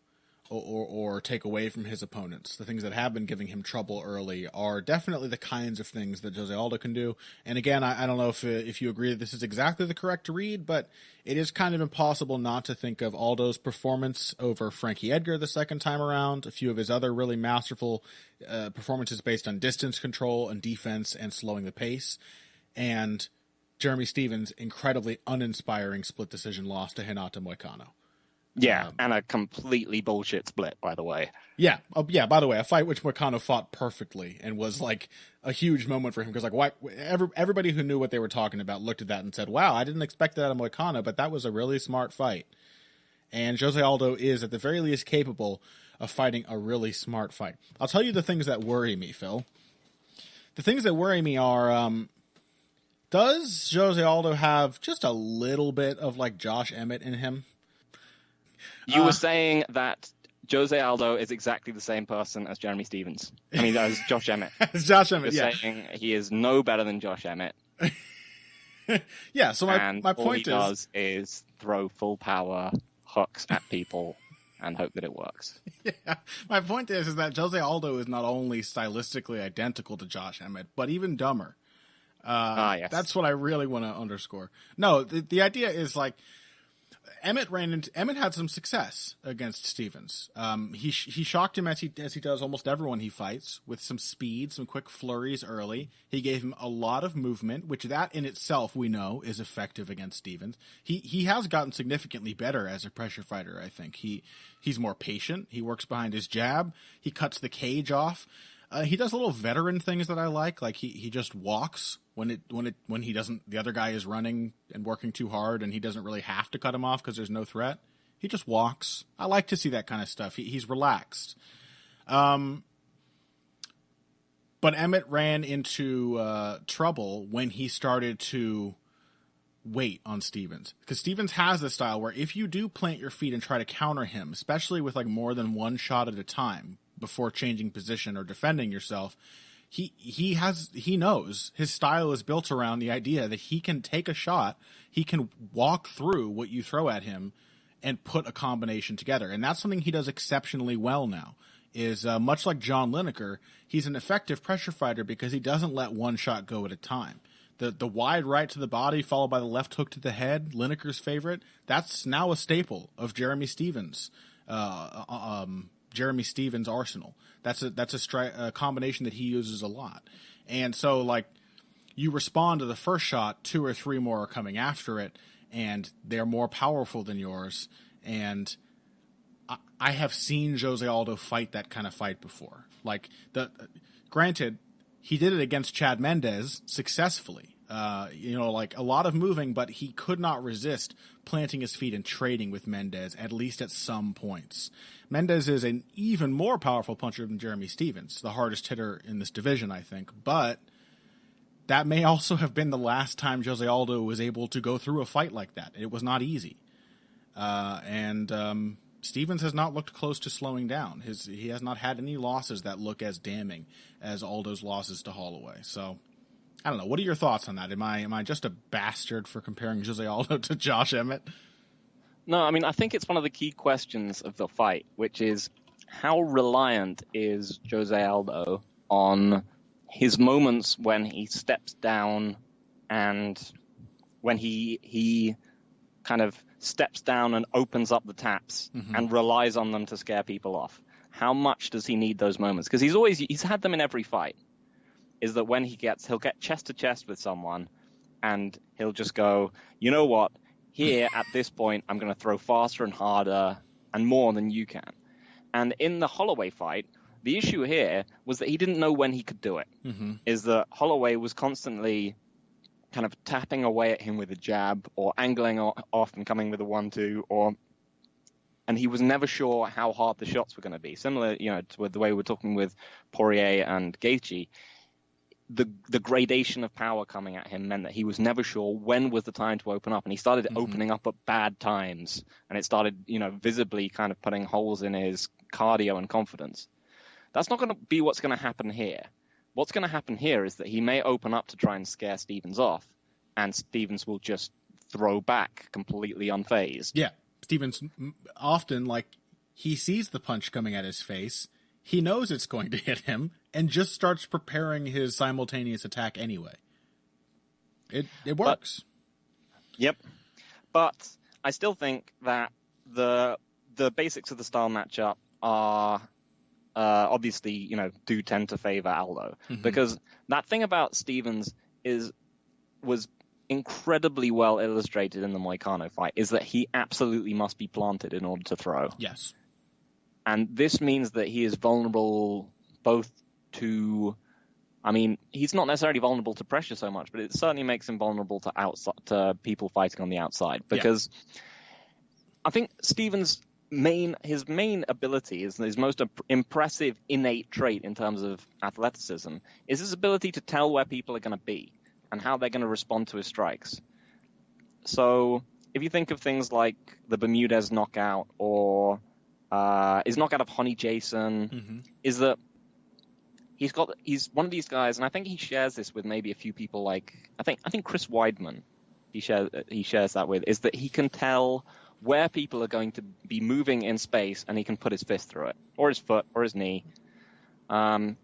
or take away from his opponents, the things that have been giving him trouble early, are definitely the kinds of things that Jose Aldo can do. And again, I don't know if you agree that this is exactly the correct read, but it is kind of impossible not to think of Aldo's performance over Frankie Edgar the second time around, a few of his other really masterful performances based on distance control and defense and slowing the pace, and Jeremy Stevens' incredibly uninspiring split decision loss to Renato Moicano. Yeah, and a completely bullshit split, by the way. Yeah. Oh, yeah, by the way, a fight which Moicano fought perfectly and was like a huge moment for him because everybody who knew what they were talking about looked at that and said, wow, I didn't expect that out of Moicano, but that was a really smart fight. And Jose Aldo is, at the very least, capable of fighting a really smart fight. I'll tell you the things that worry me, Phil. The things that worry me are, does Jose Aldo have just a little bit of like Josh Emmett in him? You were saying that Jose Aldo is exactly the same person as Jeremy Stevens. I mean, as Josh Emmett. As Josh Emmett, You're yeah. saying he is no better than Josh Emmett. Yeah, so my all point he does is throw full power hooks at people and hope that it works. Yeah, my point is that Jose Aldo is not only stylistically identical to Josh Emmett, but even dumber. Yes. That's what I really want to underscore. No, the idea is like Emmett had some success against Stevens. He shocked him as he does almost everyone he fights, with some speed, some quick flurries early. He gave him a lot of movement, which that in itself we know is effective against Stevens. He has gotten significantly better as a pressure fighter, I think. He's more patient. He works behind his jab. He cuts the cage off. He does little veteran things that I like he just walks when he doesn't, the other guy is running and working too hard and he doesn't really have to cut him off because there's no threat. He just walks. I like to see that kind of stuff. He's relaxed. But Emmett ran into trouble when he started to wait on Stevens, because Stevens has this style where if you do plant your feet and try to counter him, especially with like more than one shot at a time before changing position or defending yourself, he knows his style is built around the idea that he can take a shot, he can walk through what you throw at him and put a combination together. And that's something he does exceptionally well now, is much like John Lineker, he's an effective pressure fighter because he doesn't let one shot go at a time. The wide right to the body followed by the left hook to the head, Lineker's favorite, that's now a staple of Jeremy Stevens' arsenal. That's a combination that he uses a lot. And so, like, you respond to the first shot, 2 or 3 more are coming after it, and they're more powerful than yours. And I have seen Jose Aldo fight that kind of fight before. Like, granted, he did it against Chad Mendes successfully. Like a lot of moving, but he could not resist planting his feet and trading with Mendes, at least at some points. Mendes is an even more powerful puncher than Jeremy Stevens, the hardest hitter in this division, I think. But that may also have been the last time Jose Aldo was able to go through a fight like that. It was not easy. Stevens has not looked close to slowing down. He has not had any losses that look as damning as Aldo's losses to Holloway. So, I don't know. What are your thoughts on that? Am I just a bastard for comparing Jose Aldo to Josh Emmett? No, I mean, I think it's one of the key questions of the fight, which is how reliant is Jose Aldo on his moments when he steps down and when he kind of steps down and opens up the taps and relies on them to scare people off. How much does he need those moments? Because he's had them in every fight. Is that when he'll get chest to chest with someone and he'll just go, you know what? Here at this point, I'm going to throw faster and harder and more than you can. And in the Holloway fight, the issue here was that he didn't know when he could do it. Is that Holloway was constantly kind of tapping away at him with a jab or angling off and coming with a 1-2 or and he was never sure how hard the shots were going to be. Similar, to the way we're talking with Poirier and Gaethje. The gradation of power coming at him meant that he was never sure when was the time to open up, and he started opening up at bad times, and it started, visibly kind of putting holes in his cardio and confidence. That's not going to be what's going to happen here. What's going to happen here is that he may open up to try and scare Stevens off, and Stevens will just throw back completely unfazed. Yeah, Stevens often, he sees the punch coming at his face, he knows it's going to hit him, and just starts preparing his simultaneous attack anyway. It works. Yep. But I still think that the basics of the style matchup are obviously, do tend to favor Aldo. Because that thing about Stevens was incredibly well illustrated in the Moicano fight, is that he absolutely must be planted in order to throw. Yes. And this means that he is vulnerable both to, he's not necessarily vulnerable to pressure so much, but it certainly makes him vulnerable to people fighting on the outside. Because I think Stevens' main ability, his most impressive innate trait in terms of athleticism, is his ability to tell where people are going to be and how they're going to respond to his strikes. So if you think of things like the Bermudez knockout or his knockout of Honey Jason, is that he's one of these guys, and I think he shares this with maybe a few people. Like I think Chris Weidman, he shares that with, is that he can tell where people are going to be moving in space, and he can put his fist through it, or his foot, or his knee, and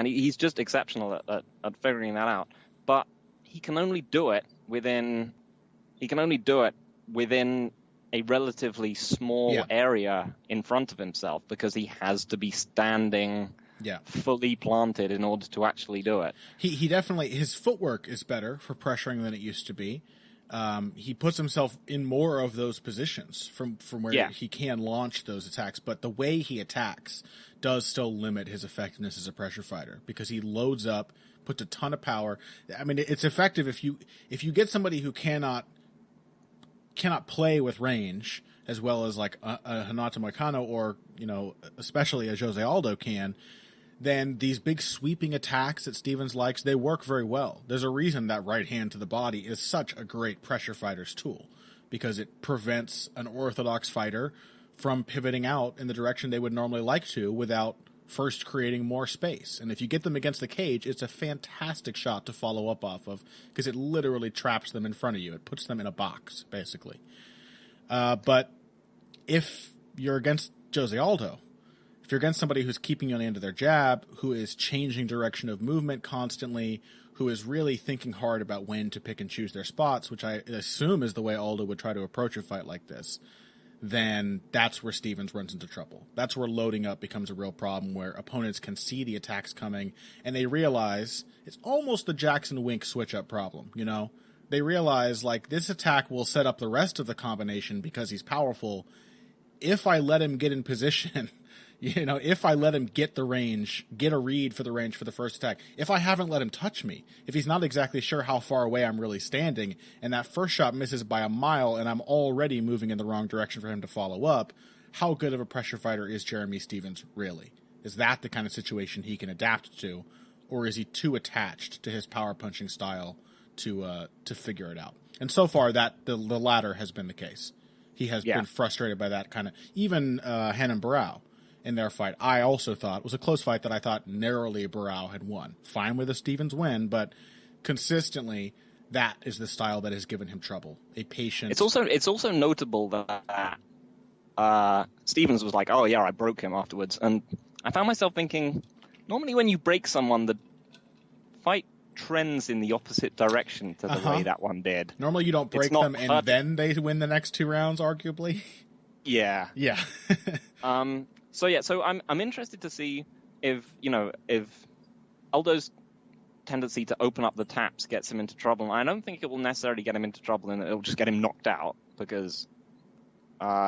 he's just exceptional at figuring that out. But he can only do it within a relatively small area in front of himself, because he has to be standing fully planted in order to actually do it. He definitely, his footwork is better for pressuring than it used to be. He puts himself in more of those positions from where he can launch those attacks, but the way he attacks does still limit his effectiveness as a pressure fighter, because he loads up, puts a ton of power. It's effective if you get somebody who cannot play with range as well as like a Renato Moicano or, especially a Jose Aldo can, then these big sweeping attacks that Stevens likes, they work very well. There's a reason that right hand to the body is such a great pressure fighter's tool, because it prevents an orthodox fighter from pivoting out in the direction they would normally like to without first creating more space. And if you get them against the cage, it's a fantastic shot to follow up off of, because it literally traps them in front of you. It puts them in a box, basically. But if you're against Jose Aldo, if you're against somebody who's keeping you on the end of their jab, who is changing direction of movement constantly, who is really thinking hard about when to pick and choose their spots, which I assume is the way Aldo would try to approach a fight like this, then that's where Stevens runs into trouble. That's where loading up becomes a real problem, where opponents can see the attacks coming and they realize it's almost the Jackson Wink switch-up problem, They realize, this attack will set up the rest of the combination because he's powerful. If I let him get in position, if I let him get the range, get a read for the range for the first attack, if I haven't let him touch me, if he's not exactly sure how far away I'm really standing, and that first shot misses by a mile and I'm already moving in the wrong direction for him to follow up, how good of a pressure fighter is Jeremy Stevens really? Is that the kind of situation he can adapt to, or is he too attached to his power punching style to figure it out? And so far, that the latter has been the case. He has been frustrated by that kind of, even Hanan Barao in their fight, I also thought was a close fight that I thought narrowly Barao had won. Fine with a Stevens win, but consistently that is the style that has given him trouble. A patient. It's also notable that Stevens was like, "Oh yeah, I broke him afterwards," and I found myself thinking, normally when you break someone, the fight trends in the opposite direction to the way that one did. Normally you don't break them and then they win the next two rounds, arguably. Yeah. Yeah. So I'm interested to see if Aldo's tendency to open up the taps gets him into trouble. And I don't think it will necessarily get him into trouble, and it'll just get him knocked out, because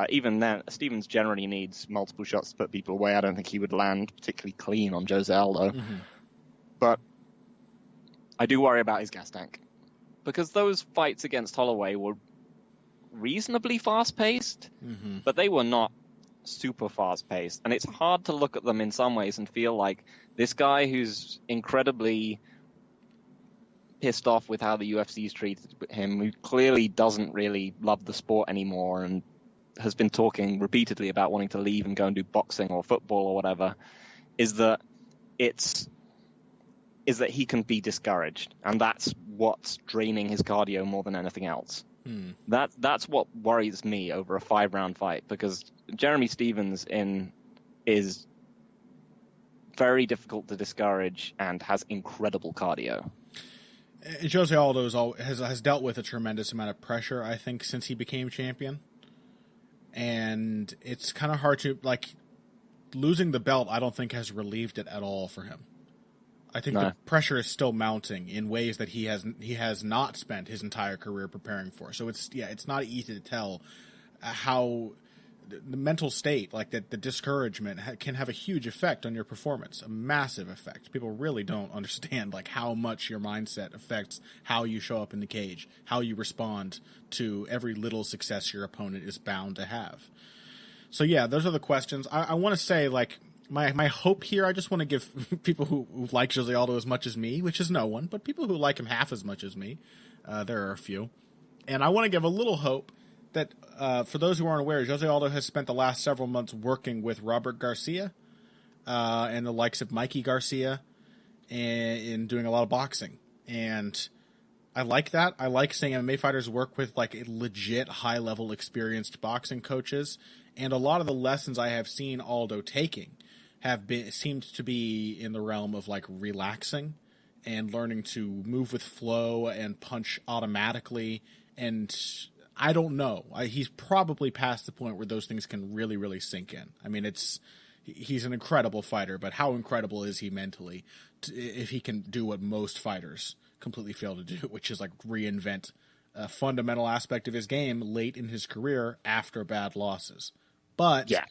even then, Stevens generally needs multiple shots to put people away. I don't think he would land particularly clean on Jose Aldo. But I do worry about his gas tank, because those fights against Holloway were reasonably fast-paced, but they were not super fast-paced. And it's hard to look at them in some ways and feel like this guy who's incredibly pissed off with how the UFC's treated him, who clearly doesn't really love the sport anymore and has been talking repeatedly about wanting to leave and go and do boxing or football or whatever, is that he can be discouraged, and that's what's draining his cardio more than anything else. That's what worries me over a 5-round fight, because Jeremy Stephens is very difficult to discourage and has incredible cardio. Jose Aldo has dealt with a tremendous amount of pressure, I think, since he became champion. And it's kind of hard to, losing the belt, I don't think has relieved it at all for him. I think the pressure is still mounting in ways that he has not spent his entire career preparing for. So it's not easy to tell how the mental state, the discouragement, can have a huge effect on your performance, a massive effect. People really don't understand how much your mindset affects how you show up in the cage, how you respond to every little success your opponent is bound to have. So yeah, those are the questions. I want to say my hope here, I just want to give people who like Jose Aldo as much as me, which is no one, but people who like him half as much as me, there are a few. And I want to give a little hope that for those who aren't aware, Jose Aldo has spent the last several months working with Robert Garcia and the likes of Mikey Garcia in doing a lot of boxing. And I like that. I like seeing MMA fighters work with legit high-level experienced boxing coaches. And a lot of the lessons I have seen Aldo taking seemed to be in the realm of relaxing and learning to move with flow and punch automatically. And I don't know. He's probably past the point where those things can really, really sink in. I mean, he's an incredible fighter, but how incredible is he mentally if he can do what most fighters completely fail to do, which is reinvent a fundamental aspect of his game late in his career after bad losses. But yeah,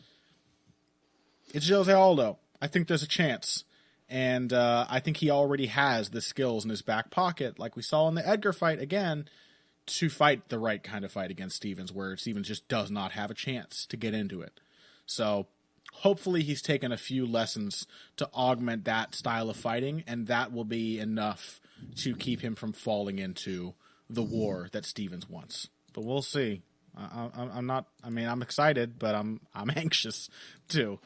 it's Jose Aldo. I think there's a chance. And I think he already has the skills in his back pocket, like we saw in the Edgar fight again, to fight the right kind of fight against Stephens, where Stephens just does not have a chance to get into it. So hopefully he's taken a few lessons to augment that style of fighting, and that will be enough to keep him from falling into the war that Stephens wants. But we'll see. I'm excited, but I'm anxious too.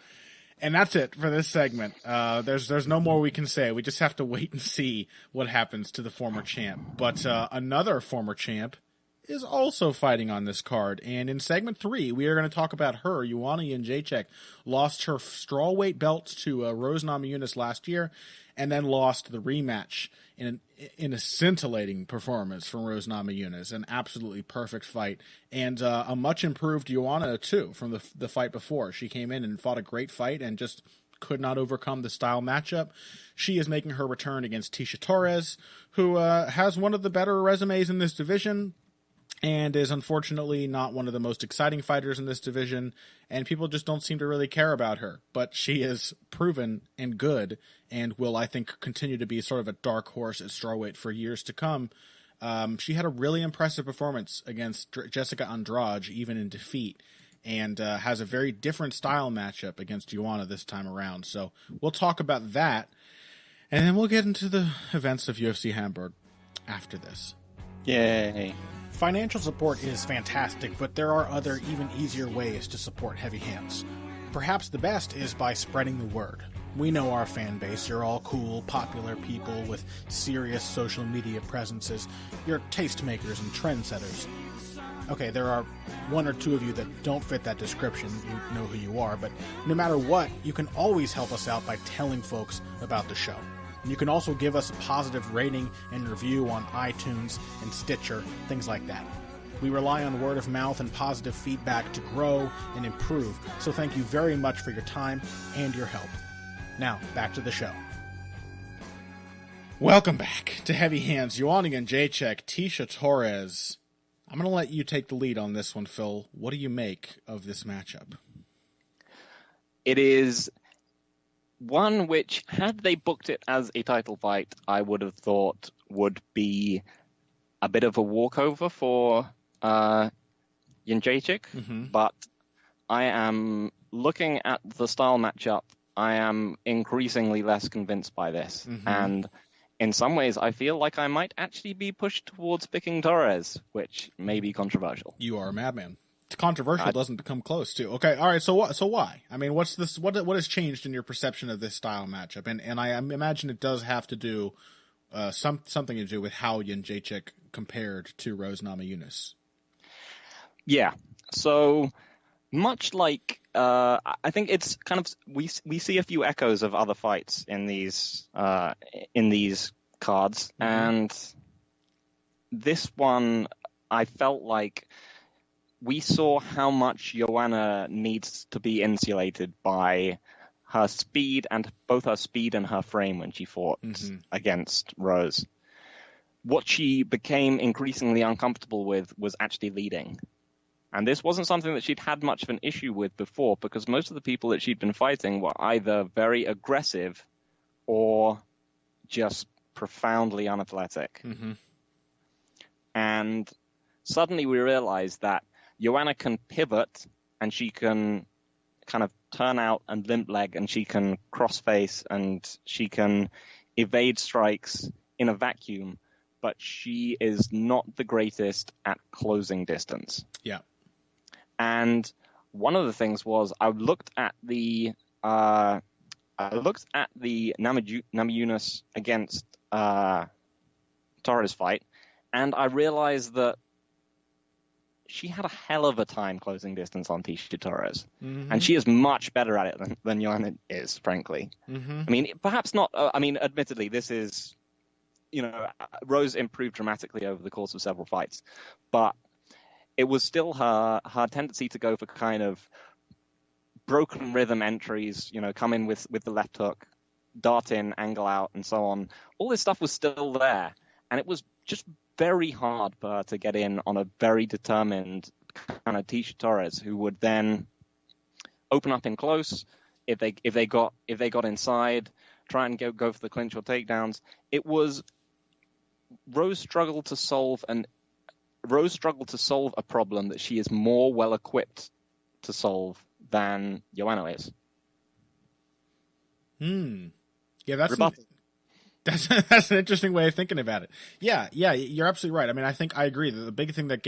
And that's it for this segment. There's no more we can say. We just have to wait and see what happens to the former champ. But another former champ is also fighting on this card. And in segment 3, we are going to talk about her. Joanna Jedrzejczyk lost her strawweight belt to Rose Namajunas last year, and then lost the rematch in a scintillating performance from Rose Namajunas, an absolutely perfect fight, and a much improved Joanna too from the fight before. She came in and fought a great fight and just could not overcome the style matchup. She is making her return against Tecia Torres, who has one of the better resumes in this division, and is unfortunately not one of the most exciting fighters in this division, and people just don't seem to really care about her. But she is proven and good, and will, I think, continue to be sort of a dark horse at strawweight for years to come. She had a really impressive performance against Jessica Andrade, even in defeat, and has a very different style matchup against Joanna this time around. So we'll talk about that, and then we'll get into the events of UFC Hamburg after this. Yay. Financial support is fantastic, but there are other, even easier ways to support Heavy Hands. Perhaps the best is by spreading the word. We know our fan base. You're all cool, popular people with serious social media presences. You're tastemakers and trendsetters. Okay, there are one or two of you that don't fit that description. You know who you are, but no matter what, you can always help us out by telling folks about the show. You can also give us a positive rating and review on iTunes and Stitcher, things like that. We rely on word of mouth and positive feedback to grow and improve, so thank you very much for your time and your help. Now, back to the show. Welcome back to Heavy Hands. Joanna Jedrzejczyk, Tecia Torres. I'm going to let you take the lead on this one, Phil. What do you make of this matchup? It is one which, had they booked it as a title fight, I would have thought would be a bit of a walkover for Jedrzejczyk. Mm-hmm. But I am looking at the style matchup. I am increasingly less convinced by this. Mm-hmm. And in some ways, I feel like I might actually be pushed towards picking Torres, which may be controversial. You are a madman. It's controversial doesn't come close to. Okay, all right. So what? So why? I mean, what's this? What has changed in your perception of this style matchup? And I imagine it does have to do something to do with how Jedrzejczyk compared to Rose Namajunas. Yeah. So much like I think it's kind of we see a few echoes of other fights in these cards, Mm-hmm. and this one I felt like we saw how much Joanna needs to be insulated by her speed and both her speed and her frame when she fought against Rose. What she became increasingly uncomfortable with was actually leading. And this wasn't something that she'd had much of an issue with before, because most of the people that she'd been fighting were either very aggressive or just profoundly unathletic. Mm-hmm. And suddenly we realized that Joanna can pivot, and she can kind of turn out and limp leg, and she can cross face, and she can evade strikes in a vacuum, but she is not the greatest at closing distance. Yeah. And one of the things was I looked at the Namajunas against Torres fight, and I realized that she had a hell of a time closing distance on Tecia Torres. Mm-hmm. And she is much better at it than Joanna is, frankly. Mm-hmm. I mean, perhaps not. Admittedly, this is, Rose improved dramatically over the course of several fights. But it was still her tendency to go for kind of broken rhythm entries, come in with the left hook, dart in, angle out, and so on. All this stuff was still there. And it was just very hard for her to get in on a very determined kind of Tecia Torres, who would then open up in close if they got inside, try and go for the clinch or takedowns. It was Rose struggled to solve a problem that she is more well equipped to solve than Joanna is. Yeah, that's an interesting way of thinking about it. Yeah, you're absolutely right. I mean, I agree that the big things that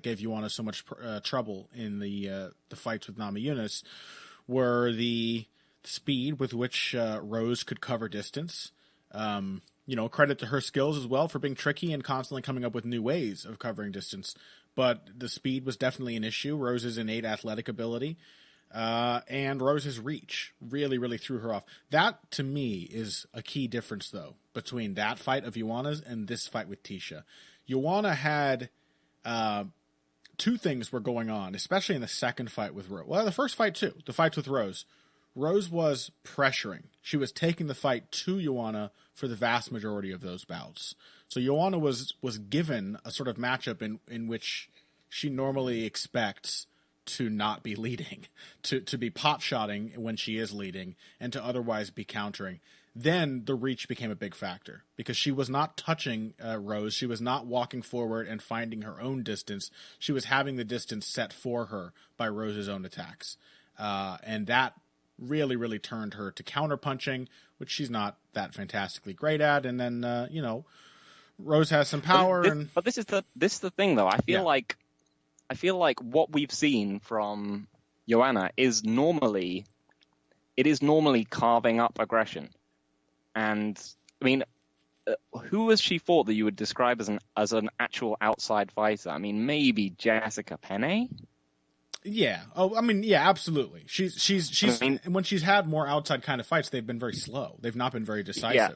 gave Joanna so much trouble in the fights with Namajunas were the speed with which Rose could cover distance. Credit to her skills as well for being tricky and constantly coming up with new ways of covering distance. But the speed was definitely an issue. Rose's innate athletic ability. And Rose's reach really, really threw her off. That, to me, is a key difference, though, between that fight of Joanna's and this fight with Tecia. Joanna had two things were going on, especially in the second fight with Rose. Well, the first fight, too. The fights with Rose. Rose was pressuring. She was taking the fight to Joanna for the vast majority of those bouts. So Joanna was given a sort of matchup in which she normally expects to not be leading, to be pot-shotting when she is leading, and to otherwise be countering. Then the reach became a big factor, because she was not touching Rose. She was not walking forward and finding her own distance. She was having the distance set for her by Rose's own attacks. And that really, really turned her to counter-punching, which she's not that fantastically great at. And then, Rose has some power. But this is the thing, though. I feel like what we've seen from Joanna is normally carving up aggression. And I mean, who has she fought that you would describe as an actual outside fighter? I mean, maybe Jessica Penne. Yeah. Oh, I mean, yeah, absolutely. She's when she's had more outside kind of fights, they've been very slow. They've not been very decisive. Yeah.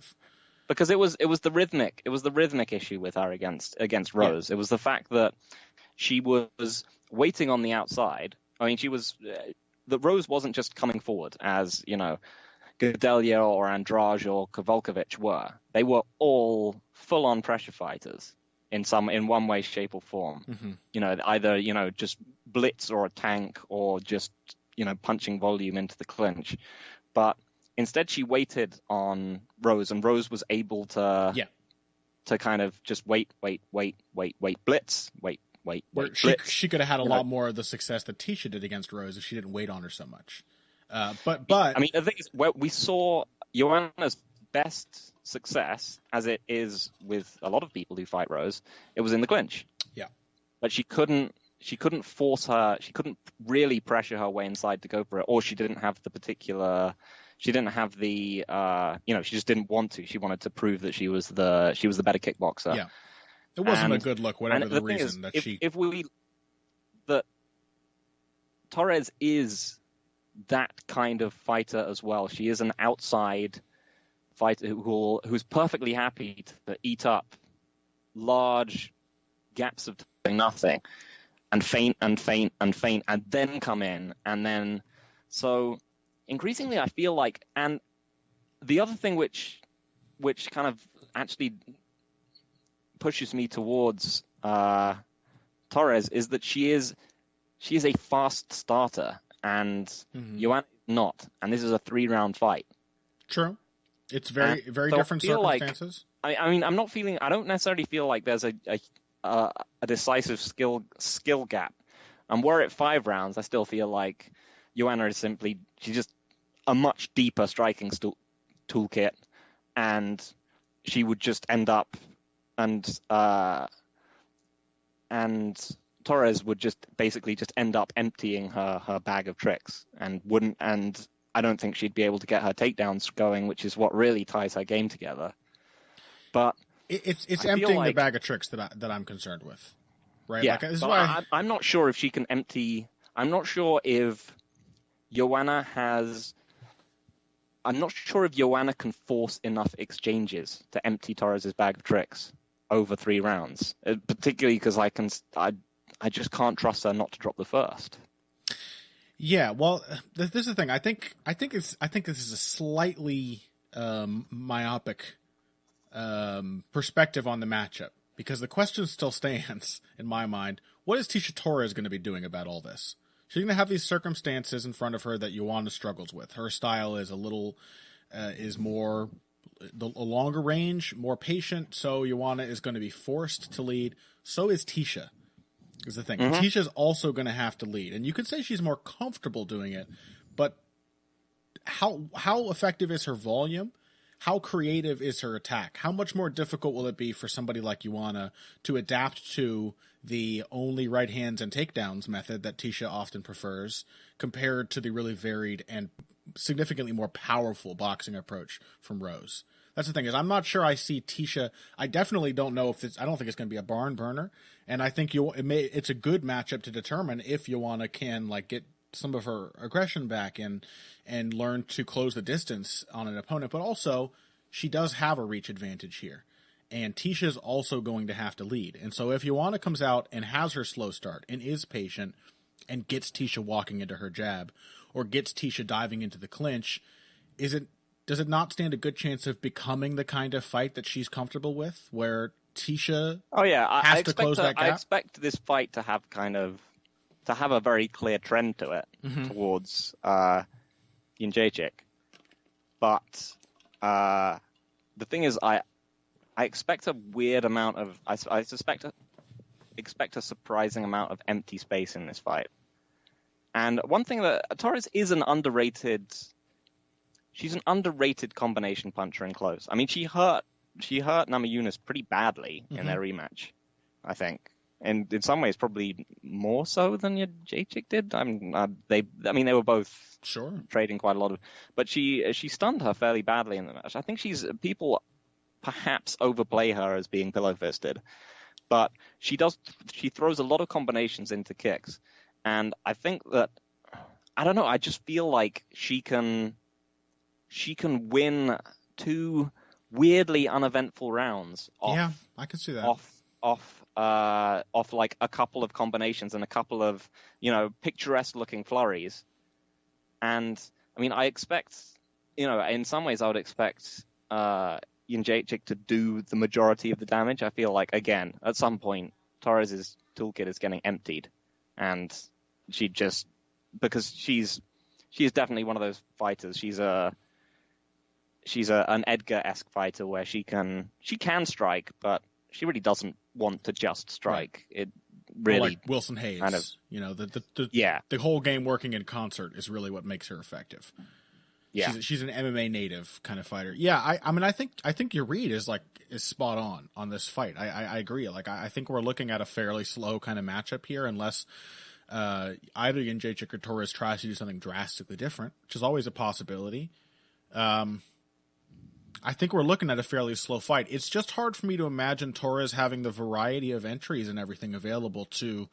Because it was the rhythmic issue with her against Rose. Yeah. It was the fact that she was waiting on the outside. I mean, the Rose wasn't just coming forward as, Gadelha or Andrade or Kowalkiewicz were. They were all full-on pressure fighters in one way, shape, or form. Mm-hmm. Either, just blitz or a tank or just, punching volume into the clinch. But instead she waited on Rose, and Rose was able to kind of just wait, blitz, wait. She could have had a lot more of the success that Tecia did against Rose if she didn't wait on her so much. But I mean, the thing is, we saw Joanna's best success, as it is with a lot of people who fight Rose, it was in the clinch. Yeah. But she couldn't force her, she couldn't really pressure her way inside to go for it, or she didn't have the she just didn't want to. She wanted to prove that she was the better kickboxer. Yeah. It wasn't a good look, whatever the reason that Torres is that kind of fighter as well. She is an outside fighter who's perfectly happy to eat up large gaps of nothing and feint and feint and feint and then come in. And then, so increasingly I feel like, and the other thing which kind of actually pushes me towards Torres is that she is a fast starter, and Joanna is not, and this is a 3-round fight. True, it's very different circumstances. Like, I mean, I don't necessarily feel like there's a decisive skill gap. And we're at 5 rounds. I still feel like Joanna is she's just a much deeper striking toolkit, and she would just end up and Torres would just basically end up emptying her bag of tricks and I don't think she'd be able to get her takedowns going, which is what really ties her game together. But it's emptying the bag of tricks that I'm concerned with, right? Yeah, like, this is why I'm not sure if she can empty. I'm not sure if Joanna can force enough exchanges to empty Torres's bag of tricks over 3 rounds, particularly because I just can't trust her not to drop the first. Yeah, well, this is the thing. I think this is a slightly myopic perspective on the matchup, because the question still stands in my mind: what is Tecia Torres going to be doing about all this? She's going to have these circumstances in front of her that Joanna struggles with. Her style is a longer range, more patient. So Joanna is going to be forced to lead. So is Tecia. Is the thing. Mm-hmm. Ticia's also going to have to lead, and you could say she's more comfortable doing it, but how effective is her volume? How creative is her attack? How much more difficult will it be for somebody like Joanna to adapt to the only right hands and takedowns method that Tecia often prefers, compared to the really varied and significantly more powerful boxing approach from Rose? That's the thing, is I'm not sure I see Tecia. I definitely don't know I don't think it's going to be a barn burner, and I think it's a good matchup to determine if Joanna can get some of her aggression back and learn to close the distance on an opponent. But also, she does have a reach advantage here, and Ticia's also going to have to lead. And so if Joanna comes out and has her slow start and is patient and gets Tecia walking into her jab, or gets Tecia diving into the clinch, does it not stand a good chance of becoming the kind of fight that she's comfortable with, where Tecia has to close that gap? I expect this fight to have a very clear trend to it towards Jedrzejczyk. But the thing is, I expect a weird amount of expect a surprising amount of empty space in this fight. And one thing that Torres is she's an underrated combination puncher in close. I mean, she hurt Namajunas pretty badly in their rematch, I think. And in some ways, probably more so than Jedrzejczyk did. They were both trading quite a lot but she stunned her fairly badly in the match. I think people perhaps overplay her as being pillow fisted, but she throws a lot of combinations into kicks, and I think that, I don't know, I just feel like she can win 2 weirdly uneventful rounds off. Yeah, I can see that. Off like a couple of combinations and a couple of, picturesque looking flurries. And I mean, I expect, in some ways I would expect Jedrzejczyk to do the majority of the damage. I feel like, again, at some point, Torres's toolkit is getting emptied, and because she is definitely one of those fighters. She's an Edgar-esque fighter where she can strike, but she really doesn't want to just strike. Right. really like Wilson Hayes. kind of, the whole game working in concert is really what makes her effective. Yeah, she's an MMA native kind of fighter. Yeah, I mean, I think your read is spot on this fight. I agree. Like, I think we're looking at a fairly slow kind of matchup here, unless either Jedrzejczyk or Torres tries to do something drastically different, which is always a possibility. I think we're looking at a fairly slow fight. It's just hard for me to imagine Torres having the variety of entries and everything available to,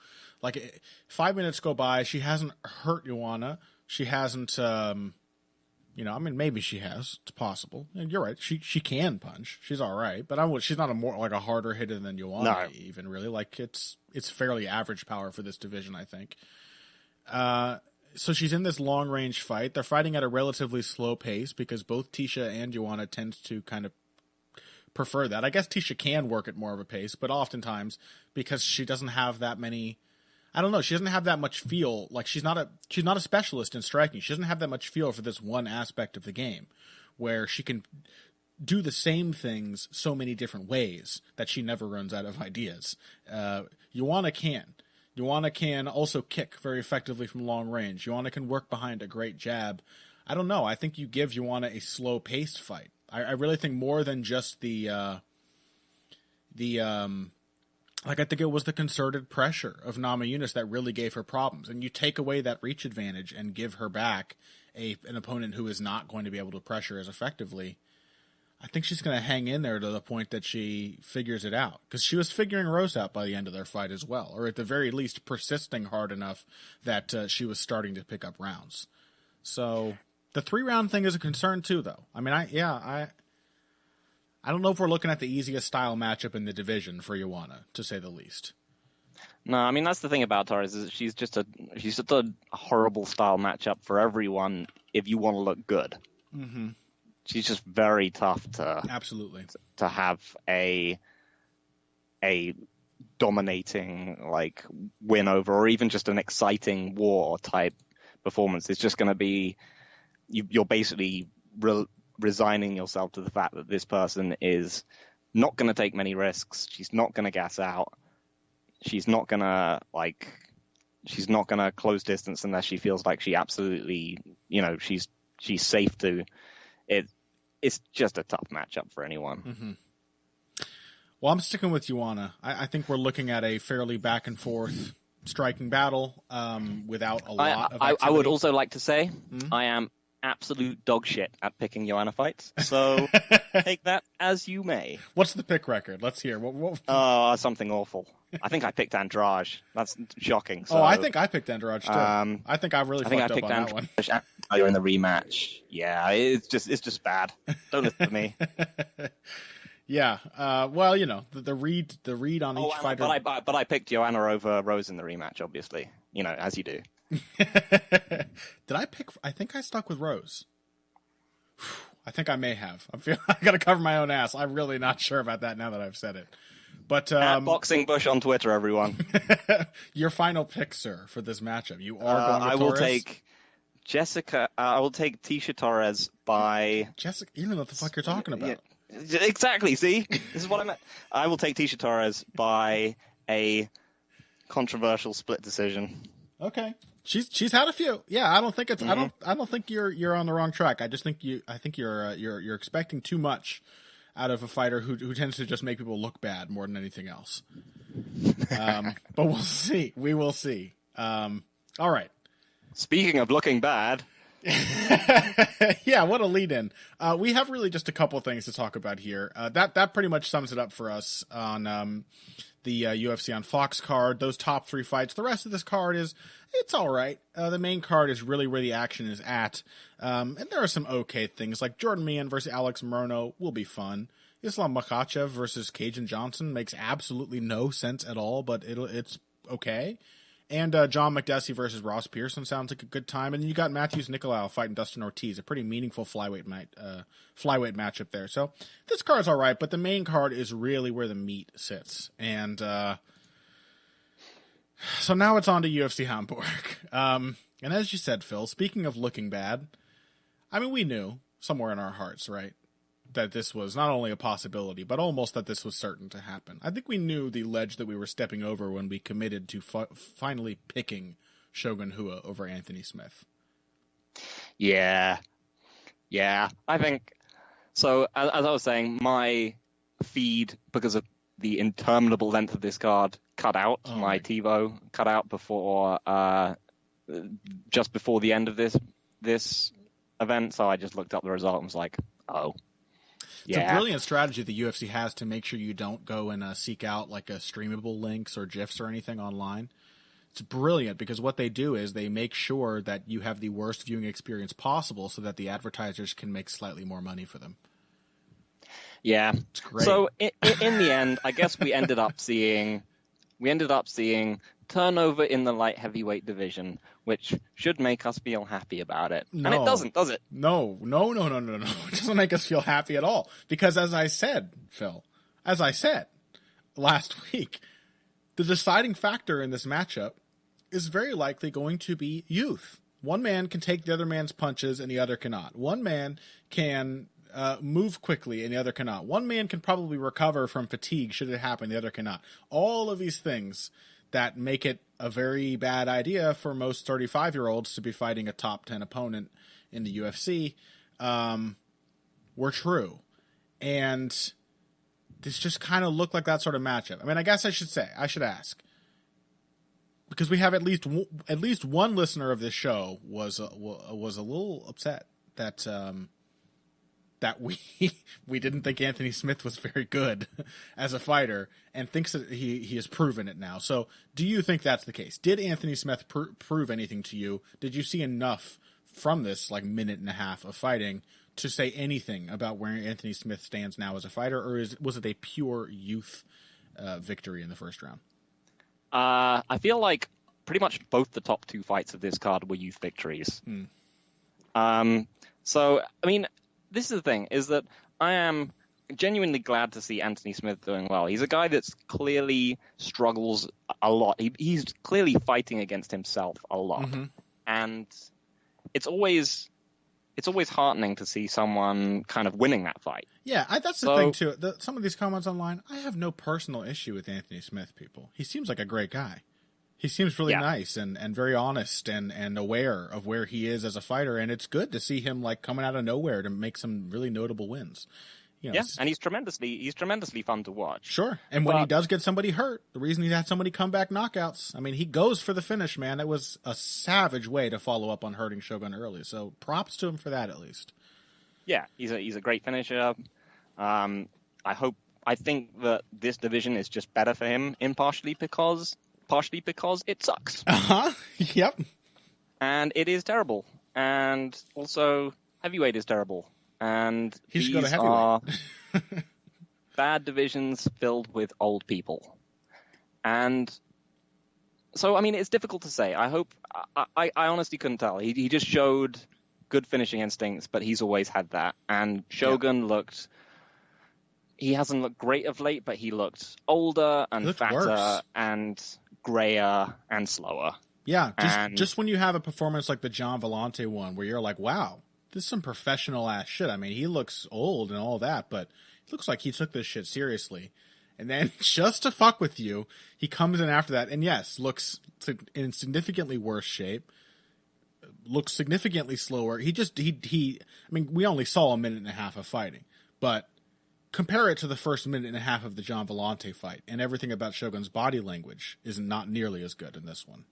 5 minutes go by, she hasn't hurt Joanna, she hasn't. I mean, maybe she has. It's possible. And you're right. She can punch. She's all right, but she's not a harder hitter than Joanna. Even really. It's fairly average power for this division, I think. So she's in this long range fight. They're fighting at a relatively slow pace because both Tecia and Joanna tend to kind of prefer that. I guess Tecia can work at more of a pace, but oftentimes because she doesn't have that many. I don't know. She doesn't have that much feel. She's not a specialist in striking. She doesn't have that much feel for this one aspect of the game, where she can do the same things so many different ways that she never runs out of ideas. Joanna can. Joanna can also kick very effectively from long range. Joanna can work behind a great jab. I don't know. I think you give Joanna a slow paced fight. I really think more than just I think it was the concerted pressure of Namajunas that really gave her problems. And you take away that reach advantage and give her back an opponent who is not going to be able to pressure as effectively. I think she's going to hang in there to the point that she figures it out. Because she was figuring Rose out by the end of their fight as well. Or at the very least, persisting hard enough that she was starting to pick up rounds. So the 3-round thing is a concern too, though. I mean, I don't know if we're looking at the easiest style matchup in the division for Joanna, to say the least. No, I mean, that's the thing about Torres, is she's just a horrible style matchup for everyone if you want to look good. Mm-hmm. She's just very tough to have a dominating win over, or even just an exciting war type performance. It's just going to be you're basically resigning yourself to the fact that this person is not going to take many risks. She's not going to gas out. She's not going to close distance unless she feels like she absolutely, she's safe to. It's just a tough matchup for anyone. Mm-hmm. Well, I'm sticking with Joanna. I think we're looking at a fairly back and forth striking battle without a lot of activity. I would also like to say I am absolute dog shit at picking Joanna fights, so take that as you may. What's the pick record? Let's hear. Something awful. I think I picked Andrade. That's shocking. So, I think I picked Andrade too. I think I really fucked up on that one. You're in the rematch. Yeah, it's just bad. Don't listen to me. Yeah. Well, the read on each fighter. But I picked Joanna over Rose in the rematch, obviously. As you do. Did I pick? I think I stuck with Rose. I think I may have. I got to cover my own ass. I'm really not sure about that now that I've said it. But at Boxing Bush on Twitter, everyone. Your final pick, sir, for this matchup. You are going with Torres? Will take Jessica. I will take Tecia Torres by Jessica. You know what the fuck you're talking about. Yeah, exactly. See, this is what I meant. I will take Tecia Torres by a controversial split decision. Okay. She's had a few. Yeah, I don't think it's. Mm-hmm. I don't think you're on the wrong track. I just think you're expecting too much out of a fighter who tends to just make people look bad more than anything else. But we'll see. We will see. All right. Speaking of looking bad. Yeah, what a lead in. We have really just a couple things to talk about here. That pretty much sums it up for us on the UFC on Fox card. Those top 3 fights. The rest of this card it's all right. The main card is really where the action is at. And there are some okay things, like Jordan Meehan versus Alex Morono will be fun. Islam Makhachev versus Cajun Johnson makes absolutely no sense at all, but it's okay. And John McDessie versus Ross Pearson sounds like a good time. And then you got Matthews Nicolau fighting Dustin Ortiz, a pretty meaningful flyweight matchup there. So this card's all right, but the main card is really where the meat sits. And so now it's on to UFC Hamburg. And as you said, Phil, speaking of looking bad, I mean, we knew somewhere in our hearts, right? that this was not only a possibility, but almost that this was certain to happen. I think we knew the ledge that we were stepping over when we committed to finally picking Shogun Rua over Anthony Smith. Yeah. I think so. As I was saying, my feed, because of the interminable length of this card, cut out. My TiVo cut out before, just before the end of this event. So I just looked up the result and was like, oh. It's a brilliant strategy the UFC has to make sure you don't go and seek out like a streamable links or GIFs or anything online. It's brilliant because what they do is they make sure that you have the worst viewing experience possible so that the advertisers can make slightly more money for them. Yeah. It's great. So in the end, I guess we ended up seeing turnover in the light heavyweight division, which should make us feel happy about it. No. And it doesn't, does it? No. It doesn't make us feel happy at all. Because as I said last week, the deciding factor in this matchup is very likely going to be youth. One man can take the other man's punches and the other cannot. One man can move quickly and the other cannot. One man can probably recover from fatigue should it happen, the other cannot. All of these things that make it a very bad idea for most 35-year-olds to be fighting a top 10 opponent in the UFC were true. And this just kind of looked like that sort of matchup. I mean, I guess I should ask, because we have at least one listener of this show was a little upset that we didn't think Anthony Smith was very good as a fighter, and thinks that he has proven it now. So, do you think that's the case? Did Anthony Smith prove anything to you? Did you see enough from this minute and a half of fighting to say anything about where Anthony Smith stands now as a fighter, or was it a pure youth victory in the first round? I feel like pretty much both the top two fights of this card were youth victories. So, I mean, this is the thing, is that I am genuinely glad to see Anthony Smith doing well. He's a guy that's clearly struggles a lot. He's clearly fighting against himself a lot. Mm-hmm. And it's always heartening to see someone kind of winning that fight. Yeah, that's the thing, too. Some of these comments online, I have no personal issue with Anthony Smith, people. He seems like a great guy. He seems really nice and very honest and aware of where he is as a fighter, and it's good to see him coming out of nowhere to make some really notable wins. And he's tremendously fun to watch. Sure, and when he does get somebody hurt, the reason he had so many comeback knockouts, I mean, he goes for the finish, man. It was a savage way to follow up on hurting Shogun early, so props to him for that at least. Yeah, he's a great finisher. I think that this division is just better for him, partially because it sucks. Yep. And it is terrible. And also, heavyweight is terrible. And he should go to heavyweight. Are bad divisions filled with old people. And so, I mean, it's difficult to say. I honestly couldn't tell. He just showed good finishing instincts, but he's always had that. And Shogun he hasn't looked great of late, but he looked older and fatter worse. And grayer and slower. Yeah, just when you have a performance like the John Vellante one, where you're like, wow, this is some professional ass shit. I mean, he looks old and all that, but it looks like he took this shit seriously. And then just to fuck with you, he comes in after that, and yes, looks in significantly worse shape, looks significantly slower. I mean, we only saw a minute and a half of fighting, but compare it to the first minute and a half of the John Vellante fight, and everything about Shogun's body language is not nearly as good in this one.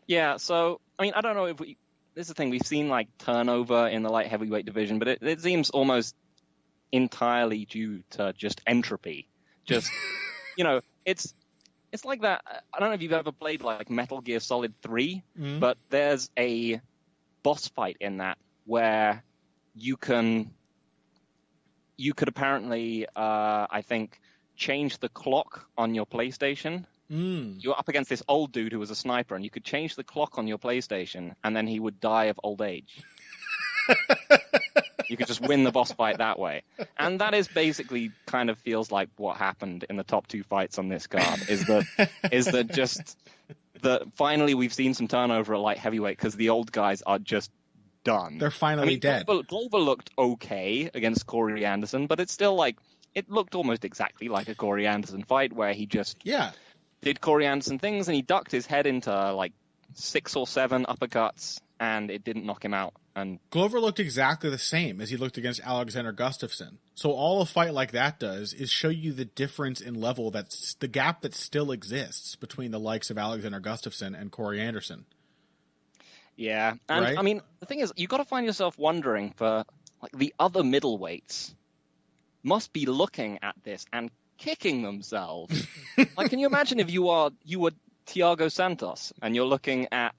Yeah, so, I mean, I don't know if this is the thing, we've seen, turnover in the light heavyweight division, but it seems almost entirely due to just entropy. Just, it's like that. I don't know if you've ever played, Metal Gear Solid 3, but there's a boss fight in that where you could apparently, I think, change the clock on your PlayStation. You're up against this old dude who was a sniper, and you could change the clock on your PlayStation, and then he would die of old age. You could just win the boss fight that way. And that is basically kind of feels like what happened in the top two fights on this card, is that finally we've seen some turnover at light heavyweight because the old guys are just done. They're finally dead. Glover looked okay against Corey Anderson, but it's still like, it looked almost exactly like a Corey Anderson fight where he just did Corey Anderson things and he ducked his head into like 6 or 7 uppercuts and it didn't knock him out. And Glover looked exactly the same as he looked against Alexander Gustafsson. So all a fight like that does is show you the difference in level, that's the gap that still exists between the likes of Alexander Gustafsson and Corey Anderson. Yeah, and right? I mean, the thing is, you got to find yourself wondering for like the other middleweights must be looking at this and kicking themselves. Like, can you imagine if you were Thiago Santos and you're looking at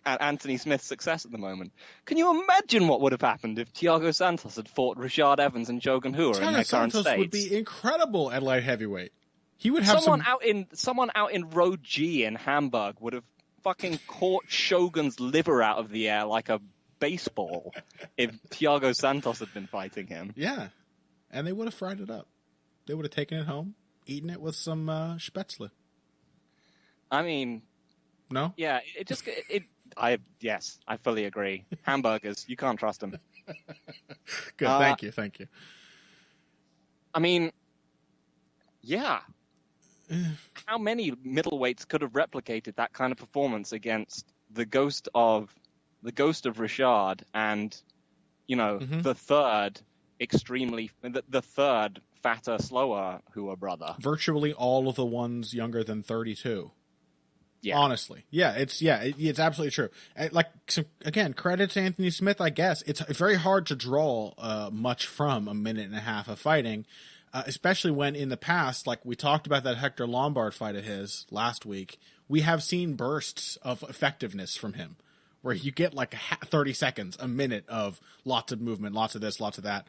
Anthony Smith's success at the moment? Can you imagine what would have happened if Thiago Santos had fought Rashad Evans and Joe Gunhua in their current Santos states? Would be incredible at light heavyweight. He would have someone out in row G in Hamburg would have fucking caught Shogun's liver out of the air like a baseball if Thiago Santos had been fighting him. Yeah, and they would have fried it up. They would have taken it home, eaten it with some spätzle. I mean, no? Yeah, I fully agree. Hamburgers, you can't trust them. Good, thank you. I mean, yeah. How many middleweights could have replicated that kind of performance against the ghost of Rashad and, the third fatter, slower Hua brother? Virtually all of the ones younger than 32. Yeah. Honestly. Yeah, it's absolutely true. Again, credit to Anthony Smith, I guess. It's very hard to draw much from a minute and a half of fighting. Especially when in the past, like we talked about that Hector Lombard fight of his last week, we have seen bursts of effectiveness from him where you get like 30 seconds, a minute of lots of movement, lots of this, lots of that.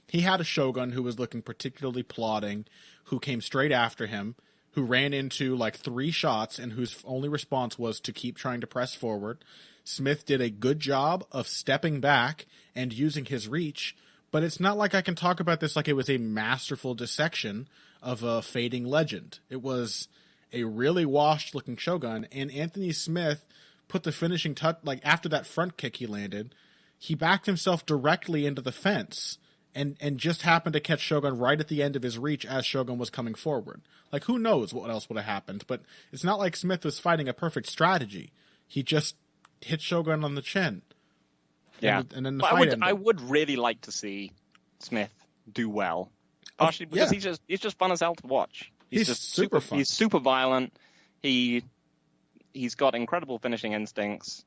He had a Shogun who was looking particularly plodding, who came straight after him, who ran into like 3 shots and whose only response was to keep trying to press forward. Smith did a good job of stepping back and using his reach. But it's not like I can talk about this like it was a masterful dissection of a fading legend. It was a really washed-looking Shogun, and Anthony Smith put the finishing touch, like after that front kick he landed, he backed himself directly into the fence and just happened to catch Shogun right at the end of his reach as Shogun was coming forward. Like, who knows what else would have happened, but it's not like Smith was fighting a perfect strategy. He just hit Shogun on the chin. Yeah, and then the fight ended. I would really like to see Smith do well, partially because he's just fun as hell to watch. He's just super fun. He's super violent. He's got incredible finishing instincts.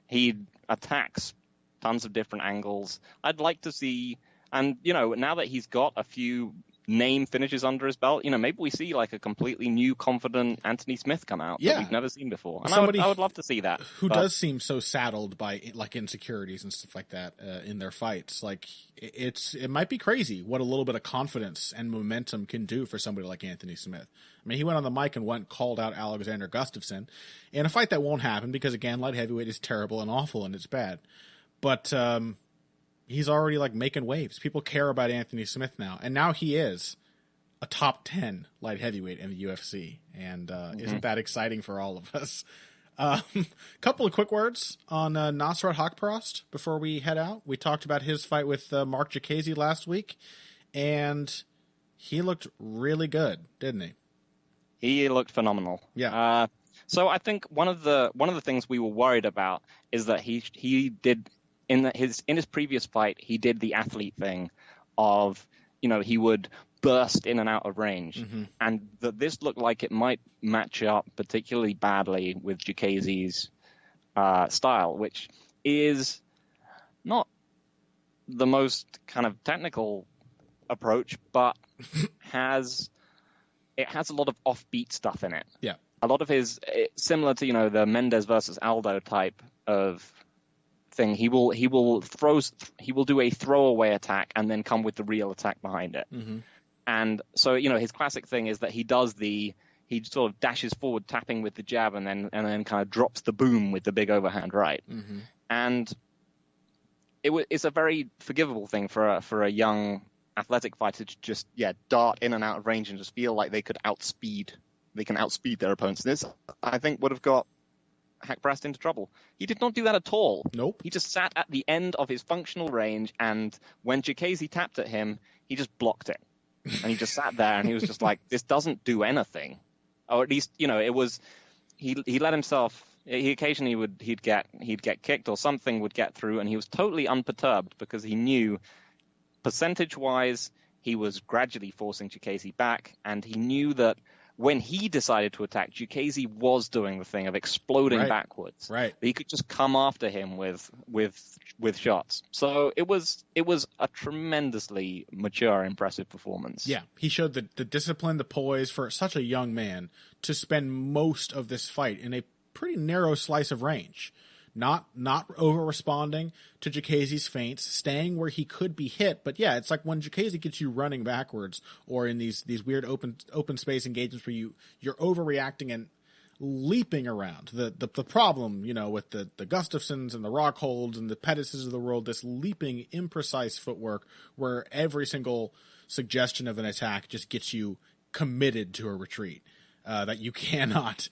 He attacks tons of different angles. I'd like to see, and now that he's got a few name finishes under his belt, maybe we see like a completely new, confident Anthony Smith come out that we've never seen before. And I would love to see that. Who does seem so saddled by like insecurities and stuff like that in their fights. Like it might be crazy what a little bit of confidence and momentum can do for somebody like Anthony Smith. I mean, he went on the mic and called out Alexander Gustafsson in a fight that won't happen because, again, light heavyweight is terrible and awful and it's bad. But he's already like making waves. People care about Anthony Smith now, and now he is a top 10 light heavyweight in the UFC, and isn't that exciting for all of us? Couple of quick words on Nasrat Haqparast before we head out. We talked about his fight with Mark Jacasey last week, and he looked really good, didn't he? He looked phenomenal. Yeah. So I think one of the things we were worried about is that he did in his previous fight, he did the athlete thing of, he would burst in and out of range. And this looked like it might match up particularly badly with Jacasey's style, which is not the most kind of technical approach, but has a lot of offbeat stuff in it. Yeah. A lot of similar to, the Mendes versus Aldo type of thing. He will do a throwaway attack and then come with the real attack behind it. And so, his classic thing is that he sort of dashes forward, tapping with the jab, and then kind of drops the boom with the big overhand right. And it's a very forgivable thing for a young athletic fighter to just dart in and out of range and just feel like they can outspeed their opponents. This, I think, would have got Haqparast into trouble. He did not do that at all. Nope. He just sat at the end of his functional range, and when Jacasey tapped at him, he just blocked it. And he just sat there, and he was just like, this doesn't do anything. Or at least, it was, he let himself, he occasionally he'd get kicked or something would get through, and he was totally unperturbed because he knew percentage-wise he was gradually forcing Jacasey back, and he knew that when he decided to attack, Jacasey was doing the thing of exploding backwards. Right. He could just come after him with shots. So it was a tremendously mature, impressive performance. Yeah, he showed the discipline, the poise for such a young man to spend most of this fight in a pretty narrow slice of range. Not over-responding to Jacasey's feints, staying where he could be hit. But yeah, it's like when Jacasey gets you running backwards or in these weird open space engagements where you're overreacting and leaping around. The problem, with the Gustafsons and the Rockholds and the Pettises of the world, this leaping, imprecise footwork where every single suggestion of an attack just gets you committed to a retreat that you cannot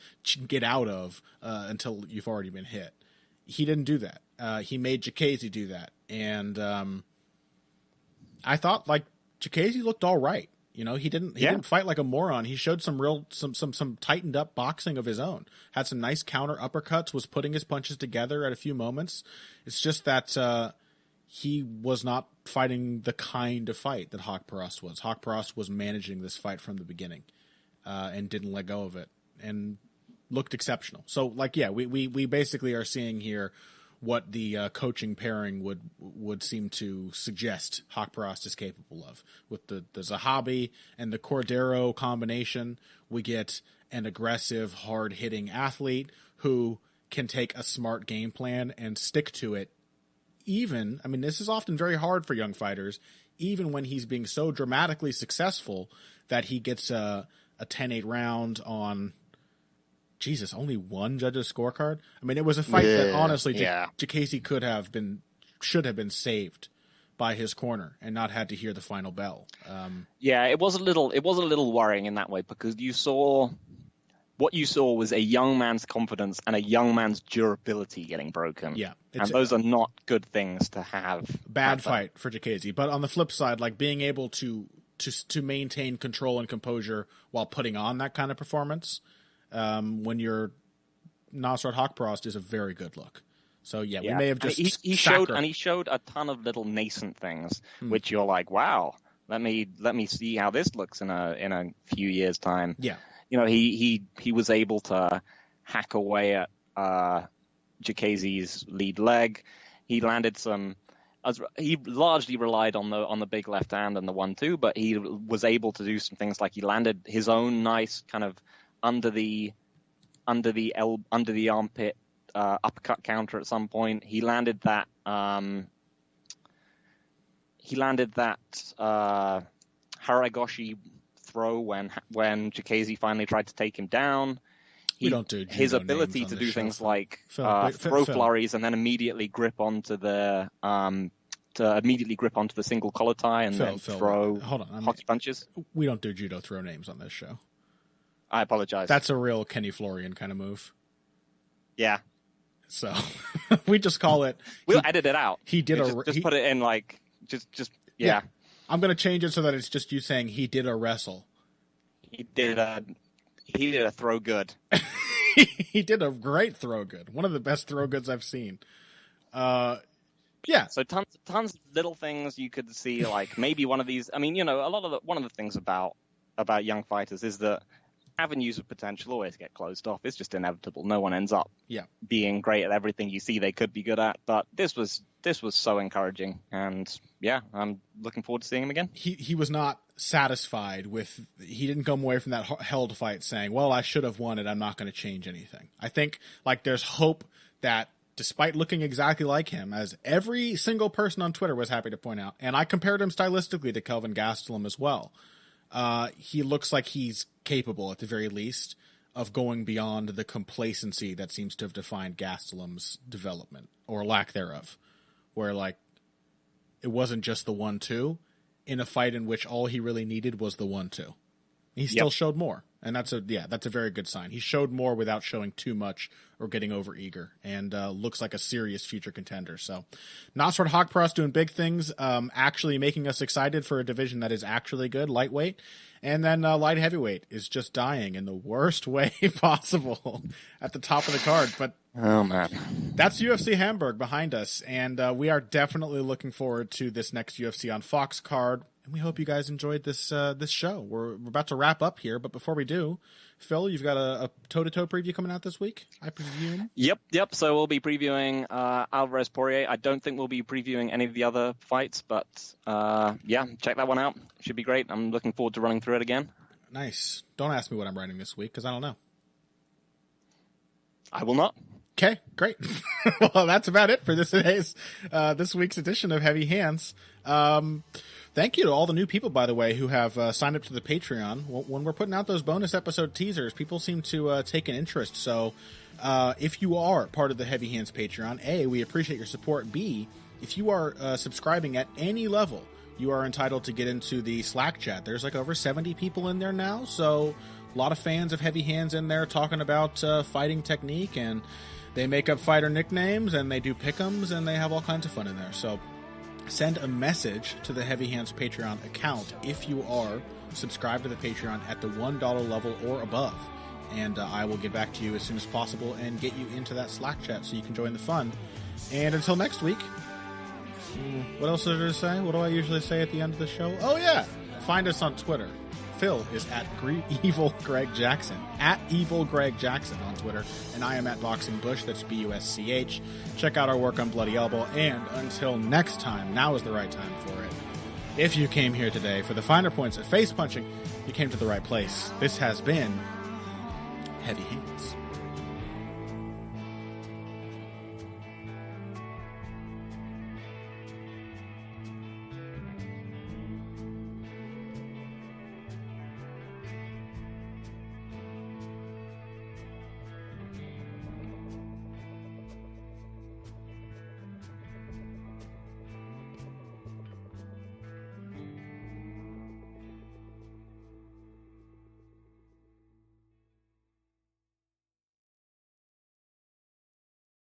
get out of until you've already been hit. He didn't do that. He made Jacasey do that. And I thought Jacasey looked all right. He didn't fight like a moron. He showed some tightened up boxing of his own. Had some nice counter uppercuts, was putting his punches together at a few moments. It's just that he was not fighting the kind of fight that Haqparast was. Haqparast was managing this fight from the beginning and didn't let go of it. And looked exceptional. So, we basically are seeing here what the coaching pairing would seem to suggest Haqparast is capable of. With the Zahabi and the Cordero combination, we get an aggressive, hard-hitting athlete who can take a smart game plan and stick to it. This is often very hard for young fighters, even when he's being so dramatically successful that he gets a 10-8 round on... Jesus, only one judge's scorecard? It was a fight that honestly Jacasey should have been saved by his corner and not had to hear the final bell. It was a little worrying in that way because what you saw was a young man's confidence and a young man's durability getting broken. Yeah. And those are not good things to have. Bad fight for Jacasey. But on the flip side, being able to maintain control and composure while putting on that kind of performance, when you're Nasrat Haqparast is a very good look. So we may have just he showed a ton of little nascent things, which you're like, wow, let me see how this looks in a few years' time. Yeah, he was able to hack away at Jacasey's lead leg. He landed some. He largely relied on the big left hand and the 1-2, but he was able to do some things like he landed his own nice kind of under the armpit uppercut counter at some point. He landed that Haragoshi throw when Jacasey finally tried to take him down. His ability to do things like throw flurries and then immediately grip onto the single collar tie and then throw hockey punches. We don't do judo throw names on this show. I apologize. That's a real Kenny Florian kind of move. Yeah. So we just call it. We'll edit it out. He did just put it in yeah. I'm going to change it so that it's just you saying he did a wrestle. He did a throw good. He did a great throw good. One of the best throw goods I've seen. Yeah. So tons of little things you could see, like maybe one of these. One of the things about young fighters is that avenues of potential always get closed off. It's just inevitable. No one ends up being great at everything you see they could be good at. But this was so encouraging, and I'm looking forward to seeing him again. He was not satisfied with. He didn't come away from that held fight saying, "Well, I should have won it. I'm not going to change anything." I think there's hope that despite looking exactly like him, as every single person on Twitter was happy to point out, and I compared him stylistically to Kelvin Gastelum as well. He looks like he's capable, at the very least, of going beyond the complacency that seems to have defined Gastelum's development, or lack thereof, where it wasn't just the 1-2 in a fight in which all he really needed was the 1-2. He still showed more, And that's a very good sign. He showed more without showing too much or getting over eager, and looks like a serious future contender. So, Nasrat Haqparast doing big things, actually making us excited for a division that is actually good, lightweight. And then light heavyweight is just dying in the worst way possible at the top of the card. But oh man, that's UFC Hamburg behind us, and we are definitely looking forward to this next UFC on Fox card. And we hope you guys enjoyed this this show. We're about to wrap up here, but before we do, Phil, you've got a toe-to-toe preview coming out this week, I presume? Yep. So we'll be previewing Alvarez Poirier. I don't think we'll be previewing any of the other fights, but check that one out. Should be great. I'm looking forward to running through it again. Nice. Don't ask me what I'm writing this week, because I don't know. I will not. Okay, great. Well, that's about it for this week's edition of Heavy Hands. Thank you to all the new people, by the way, who have signed up to the Patreon. When we're putting out those bonus episode teasers, people seem to take an interest. So if you are part of the Heavy Hands Patreon, A, we appreciate your support. B, if you are subscribing at any level, you are entitled to get into the Slack chat. There's like over 70 people in there now, so a lot of fans of Heavy Hands in there talking about fighting technique, and they make up fighter nicknames, and they do pick'ems, and they have all kinds of fun in there. So send a message to the Heavy Hands Patreon account if you are subscribed to the Patreon at the $1 level or above. And I will get back to you as soon as possible and get you into that Slack chat so you can join the fun. And until next week, what else is there to say? What do I usually say at the end of the show? Oh, yeah. Find us on Twitter. Phil is at Evil Greg Jackson, at Evil Greg Jackson on Twitter, and I am at Boxing Bush, that's BUSCH. Check out our work on Bloody Elbow, and until next time, now is the right time for it. If you came here today for the finer points of face punching, you came to the right place. This has been Heavy Hands.